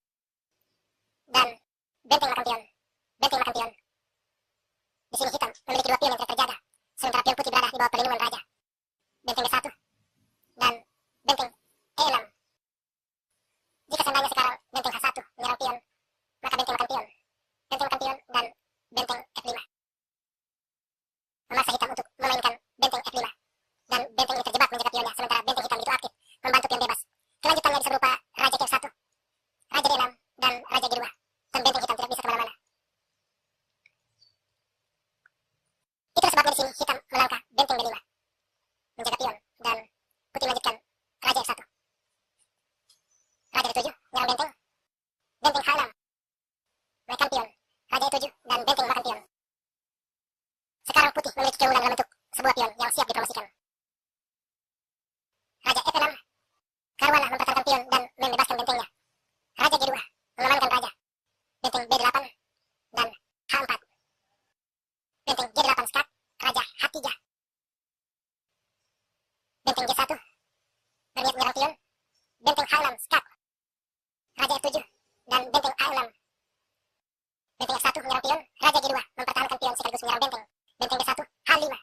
dan benteng makan pion, Di sini hitam memiliki 2 pion yang tidak terjaga, sementara pion putih berada di bawah perlindungan raja. Benteng B1 dan benteng E6. Jika seandainya sekarang benteng H1 menyerang pion, maka benteng makan pion, dan benteng F5. Memaksa hitam untuk memainkan benteng F5, dan benteng ini terjebak menjaga pionnya, sementara benteng hitam itu aktif membantu pion bebas. Kelanjutannya bisa berupa raja F1, raja D6, dan raja G2, dan benteng hitam tidak bisa kemana-mana. Itu sebabnya di sini hitam melangkah benteng B5, menjaga pion, dan putih melanjutkan raja F1. Raja D7 menyerang benteng, benteng H6, menaikkan pion, raja E7, dan benteng makan pion. Sekarang putih memiliki keunggulan dalam bentuk sebuah pion yang siap dipromosikan. Raja F6, Caruana mempertahankan pion dan membebaskan bentengnya. Raja G2 mengamankan raja, benteng B8, dan H4. Benteng G8 skak, raja H3. Benteng G1 berniat menyerang pion, benteng H6 skak, raja F7, dan benteng A6. Benteng F1 menyerang pion, raja G2 mempertahankan pion sekaligus menyerang benteng. Benteng B1 H5,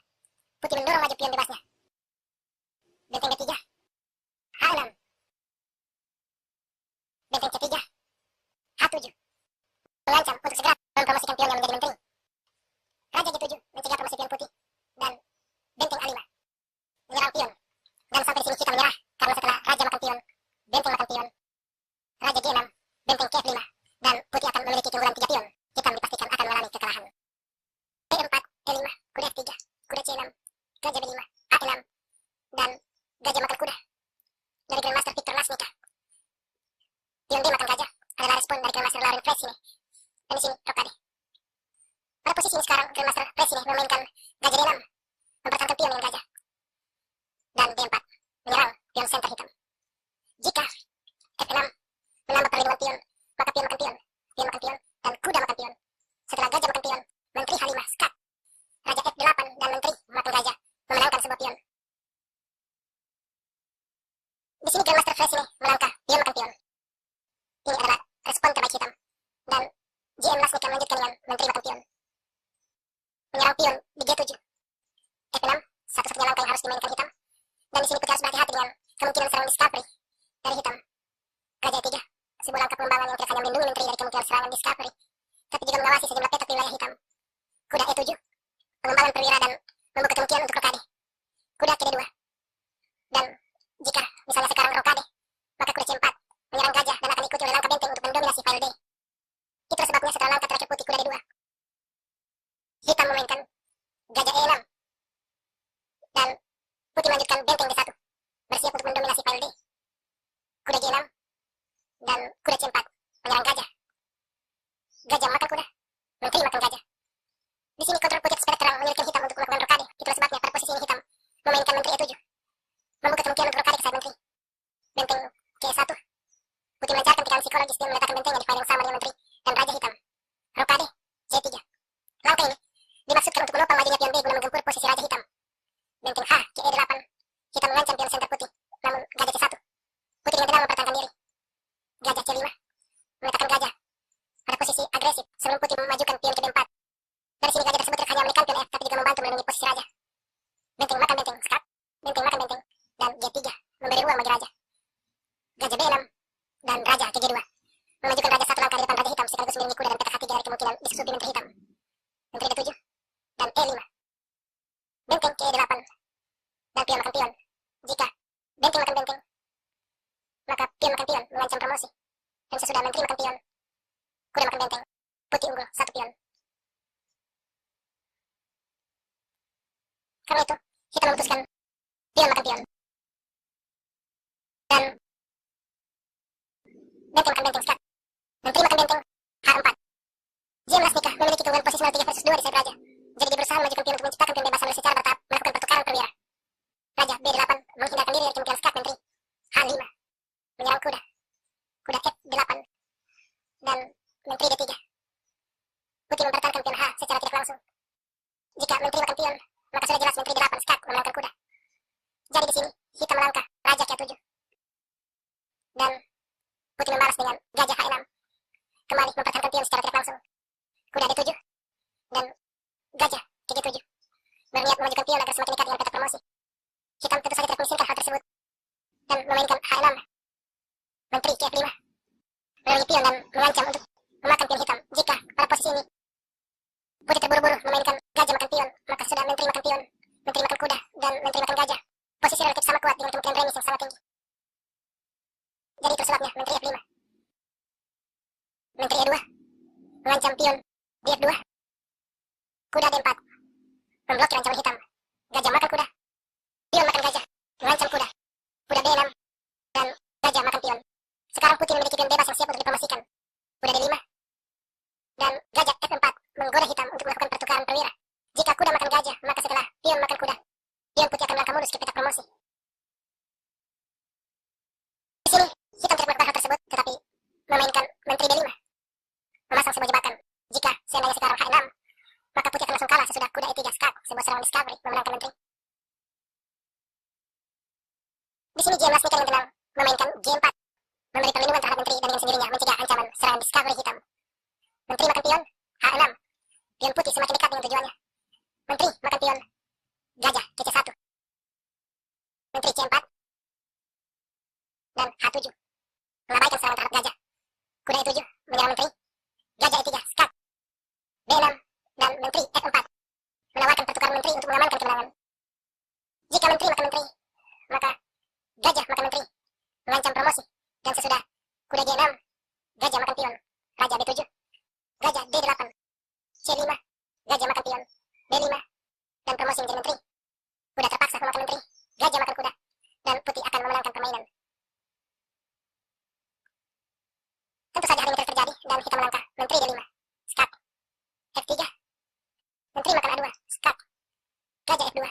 putih mendorong maju pion bebasnya. Benteng B3 H6, benteng C3 H7 mengancam untuk segera mempromosikan pion yang menjadi menteri. Raja G7 mencegah promosi pion putih, dan benteng A5 menyerang pion. Dan sampai di sini kita menyerah karena setelah raja makan pion, benteng makan pion, raja G6, benteng K5, dan putih akan memiliki keunggulan 3 pion. Hitam dipastikan akan mengalami kekalahan. P4, E5, kuda F3, kuda C6, gajah B5, A6, dan gajah makan kuda. Dari Grandmaster Victor Lasnica. Pion D makan gajah adalah respon dari Grandmaster Lauren Fresine. Dan di sini rokade. Pada posisi ini sekarang Grandmaster Fresine memainkan gajah D6, mempertahankan pion dengan gajah. Dan D4 menyerang pion center hitam. Jika F6 menambah perlindungan pion, maka pion makan pion, dan kuda makan pion. Setelah gajah makan pion, menteri H5 skak, raja F8 dan menteri makan gajah memenangkan sebuah pion. Di sini Grandmaster Fresine melangkah pion makan pion. Ini adalah respon terbaik hitam, dan GM Lasnica melanjutkan dengan menteri makan pion. Menyerang pion di G7. F6 satu-satunya langkah yang harus dimainkan hitam, dan di sini putih harus berhati-hati dengan kemungkinan serangan discovery dari hitam. Gajah E3 sebuah langkah pengembangan yang tidak hanya melindungi menteri dari kemungkinan serangan discovery, tapi juga mengawasi sejumlah petak wilayah hitam. Kuda E7 pengembangan perwira dan membuka kemungkinan untuk rokade. Kuda ke D2, dan jika misalnya sekarang rokade, maka kuda C4 menyerang gajah dan akan ikuti oleh langkah benteng untuk mendominasi file D. Itu sebabnya setelah langkah terakhir putih kuda D2, hitam memainkan gajah E6, dan putih melanjutkan benteng D1 bersiap untuk mendominasi file D. Kuda G6 dan kuda C4 menyerang gajah. Gajah makan kuda, menteri makan gajah. Di sini kontrol putih sepeda terang menyulitkan hitam untuk melakukan rokade. Itulah sebabnya pada posisi ini hitam memainkan menteri E7, membuka kemungkinan untuk rokade ke sayap menteri. Benteng K1, putih melancarkan tekanan psikologis dengan meletakkan bentengnya di file yang sama dengan menteri dan raja hitam. Rokade C3. Langkah ini dimaksudkan untuk menopang majunya pion B guna menggempur posisi raja hitam. Benteng H ke E8, hitam mengancam pion center putih, namun gajah C1. Putih dengan tenang mempertahankan bagi raja. Gajah B6 dan raja ke G2. Memajukan raja satu langkah di depan raja hitam sekaligus mengiringi kuda dan petak H3 dari kemungkinan disusupi menteri hitam. Menteri D7 dan E5. Benteng ke E8 dan pion makan pion. Jika benteng makan benteng, maka pion makan pion mengancam promosi. Dan sesudah menteri makan pion, kuda makan benteng, putih unggul satu pion. Karena itu, hitam memutuskan pion makan pion. Dan benteng makan benteng skat. Menteri makan benteng H4. J11 nikah memiliki keunggulan posisi 03 versus 2 di sayap raja. Jadi dia berusaha memajukan pion untuk menciptakan pembebasan oleh secara bertahap melakukan pertukaran perwira. Raja B8 menghindarkan diri dari kemungkinan skat menteri H5. Menyerang kuda. Kuda F8 dan menteri D3. Putih mempertahankan pion H secara tidak langsung. Jika menteri makan pion, maka sudah jelas menteri D8 skat memenangkan kuda. Jadi di sini hitam melangkah raja ke 7 dan putih membalas dengan gajah H6. Kembali mempertahankan pion secara tidak langsung. Kuda D7 dan gajah ke G7 berniat memajukan pion agar semakin dekat dengan peta promosi. Hitam tentu saja tidak mengizinkan hal tersebut dan memainkan H6. Menteri ke F5 melalui pion dan mengancam untuk memakan pion hitam. Jika pada posisi ini putih terburu-buru memainkan gajah makan pion, maka sudah menteri makan pion, menteri makan kuda, dan menteri makan gajah. Posisi relatif sama kuat dengan kemungkinan remis yang sangat tinggi. Jadi itu sebabnya menteri F5. Menteri E2 mengancam pion di F2. Kuda D4 memblokir ancaman hitam. Gajah makan kuda, pion makan gajah, mengancam kuda. Kuda B6 dan gajah makan pion. Sekarang putih memiliki pion bebas yang siap untuk dipromosikan. Kuda D5 dan gajah F4 menggoda hitam untuk melakukan pertukaran perwira. Jika kuda makan gajah, maka setelah pion makan kuda, pion putih akan melangkah mulus ke peta promosi. Di sini hitam tidak melakukan hal tersebut, tetapi memainkan menteri D5, memasang sebuah jebakan. Jika seandainya sekarang H6, maka putih akan langsung kalah sesudah kuda E3 skat, sebuah serangan discovery memenangkan menteri. Di sini J11 nikah dengan tenang, memainkan G4, memberi perlindungan terhadap menteri dan dengan sendirinya mencegah ancaman serangan discovery hitam. Menteri makan pion H6, pion putih semakin dekat dengan tujuannya. Menteri makan pion gajah ke C1, menteri C4 dan H7 mengabaikan serangan terhadap gajah. Kuda E7 menyerang menteri, gajah E3 skat, B6 dan menteri F4 menawarkan pertukaran menteri untuk mengamankan kemenangan. Jika menteri makan menteri, maka gajah makan menteri mengancam promosi. Dan sesudah kuda G6, gajah makan pion, raja B7, gajah D8, C5, gajah makan pion, D5 dan promosi menjadi menteri. Kuda terpaksa memakan menteri, gajah makan kuda, dan putih akan memenangkan permainan. Tentu saja hal ini terjadi dan hitam melangkah menteri D5 skat, F3, menteri makan A2 skat, gajah F2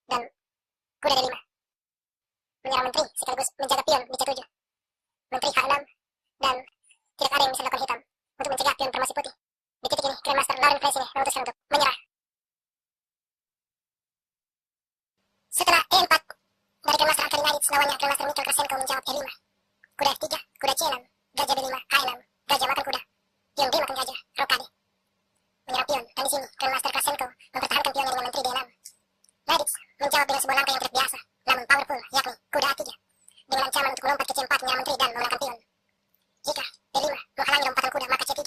dan kuda D5 menyerang menteri sekaligus menjaga pion di C7. Menteri H6 dan tidak ada yang bisa dilakukan hitam untuk mencegah pion promosi putih. Di titik ini Grandmaster Lauren Fresine memutuskan untuk menyerah. Setelah E4 dari Grandmaster Arkady Knights, lawannya Grandmaster Mikhail Krasenko menjawab E5. Kuda F3, kuda C6, gajah B5, H6, gajah makan kuda, pion D makan gajah, rokade menyerang pion. Dan di sini Grandmaster Krasenko mempertahankan pionnya dengan menteri D6. Knights menjawab dengan sebuah langkah yang tidak biasa namun powerful, yakni kuda A3 dengan ancaman untuk melompat ke C4 menyerang menteri dan memenangkan pion. Jika D5 menghalangi lompatan kuda, maka C3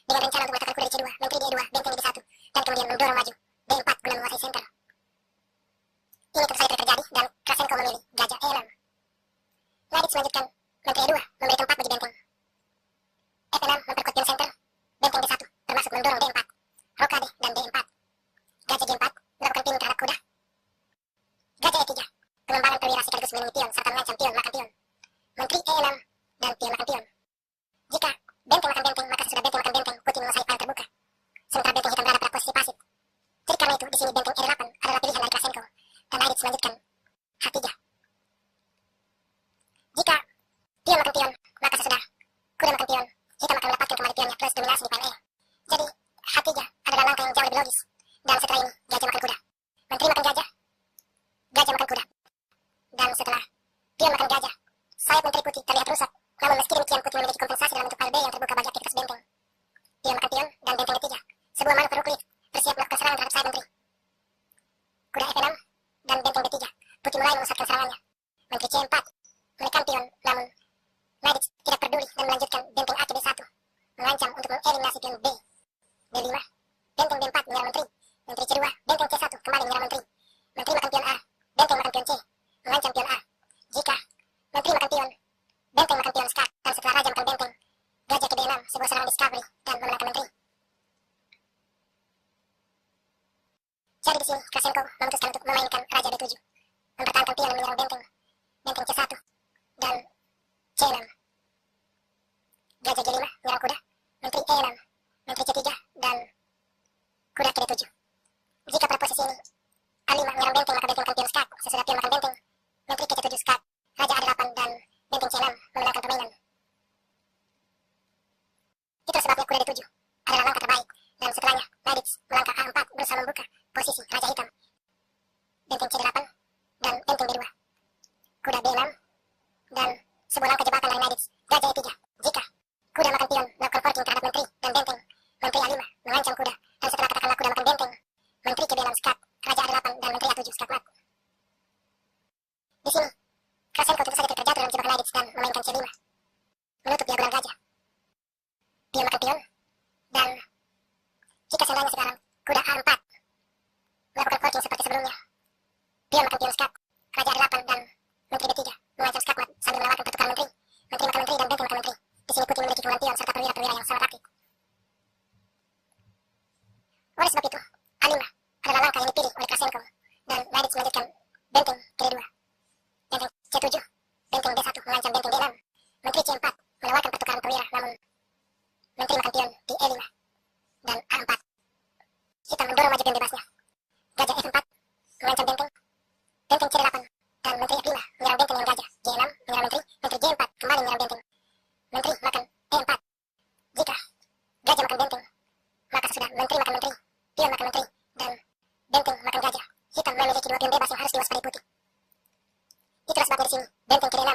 dengan rencana untuk meletakkan kuda di C2, menteri di E2, benteng di D1 dan kemudian mendorong maju D4 guna menguasai center. Ini tentu saja tidak terjadi dan Krasenko memilih gajah E6. Knights melanjutkan menteri E2 memberi tempat bagi benteng. F6 memperkuat pion center, benteng D1 termasuk mendorong D4, rokade dan D4. Gajah G4 melakukan pion terhadap kuda. Gajah E3 pengembangan perwira sekaligus melindungi pion serta mengancam pion makan pion. Menteri E6 dan pion makan pion. Jika benteng makan benteng, maka sesudah benteng makan benteng, putih menguasai paling terbuka. Sementara benteng hitam berada pada posisi pasif. Jadi karena itu, di sini benteng E8 adalah pilihan dari Krasenko. Dan Knights melanjutkan H3. Jika pion makan pion, maka sesudah kuda makan pion, hitam akan mendapatkan kembali pionnya plus dominasi di pile E. Jadi H3 adalah langkah yang jauh lebih logis. Dan setelah ini, gajah makan kuda. Menteri makan gajah, gajah makan kuda. Dan setelah pion makan gajah, sayap menteri putih terlihat rusak. Namun meski demikian, putih memiliki kompensasi dalam bentuk pile B yang terbuka bagi aktivitas benteng. Pion makan pion dan benteng D3, sebuah manuver Euclid bersiap melakukan serangan terhadap sayap menteri. Kuda F6 dan benteng D3, putih mulai memusatkan serangannya. Menteri C4 menekan pion, namun Knights tidak peduli dan melanjutkan benteng A ke D1, mengancam untuk mengeliminasi pion B. D5, benteng D4 menyerang menteri. Menteri C2, benteng C1 kembali menyerang menteri. Menteri makan pion A, benteng makan pion C, mengancam pion A. Jika menteri makan pion, benteng makan pion skak, dan setelah raja makan benteng, gajah ke D6, sebuah serangan discovery dan memenangkan menteri. Jadi di sini Krasenko memutuskan untuk memainkan raja D7, mempertahankan pion dan menyerang benteng C1 dan C6. Gajah G5 menyerang kuda, menteri E6, menteri C3 dan kuda ke D7. Jika pada posisi ini A5 menyerang benteng, maka benteng makan pion skak. Sesudah pion makan benteng, menteri ke C7 skak, raja A8 dan benteng C6 memenangkan permainan. Itulah sebabnya kuda D7 adalah langkah terbaik, dan setelahnya Knights melangkah A4 berusaha membuka posisi raja hitam. Benteng C8 dan benteng D2. Kuda B6 dan sebuah langkah jebakan dari Knights, gajah E3. Jika kuda makan pion melakukan forking terhadap menteri dan benteng, menteri A5 mengancam kuda, dan setelah katakanlah kuda makan benteng, menteri ke B6 skat, raja A8 dan menteri A7 skat mat. Di sini Krasenko tentu saja terjatuh dalam jebakan Knights dan memainkan C5, menutup diagonal gajah. Pion makan pion, dan jika seandainya sekarang kuda A4 melakukan forking seperti sebelumnya, pion makan pion skat, raja A8 dan menteri B3 mengancam skakmat sambil menawarkan pertukaran menteri. Menteri makan menteri dan benteng makan menteri. Di sini putih memiliki puluhan pion serta perwira-perwira yang sangat aktif. Oleh sebab itu, A5 adalah langkah yang dipilih oleh Krasenko, dan Knights melanjutkan benteng ke D2. Benteng C7, benteng D1 mengancam benteng D6. Menteri C4 menawarkan pertukaran perwira, namun menteri makan pion di E5 dan A4. Hitam mendorong maju pion bebasnya. Gajah F4 mengancam benteng, benteng C8 dan menteri F5 menyerang benteng dengan gajah. G6 menyerang menteri, menteri G4 kembali menyerang benteng. Menteri makan E4. Jika gajah makan benteng, maka sesudah menteri makan menteri, pion makan menteri, dan benteng makan gajah. Hitam memiliki dua pion bebas yang harus diwaspadai putih. Itulah sebabnya di sini benteng ke D6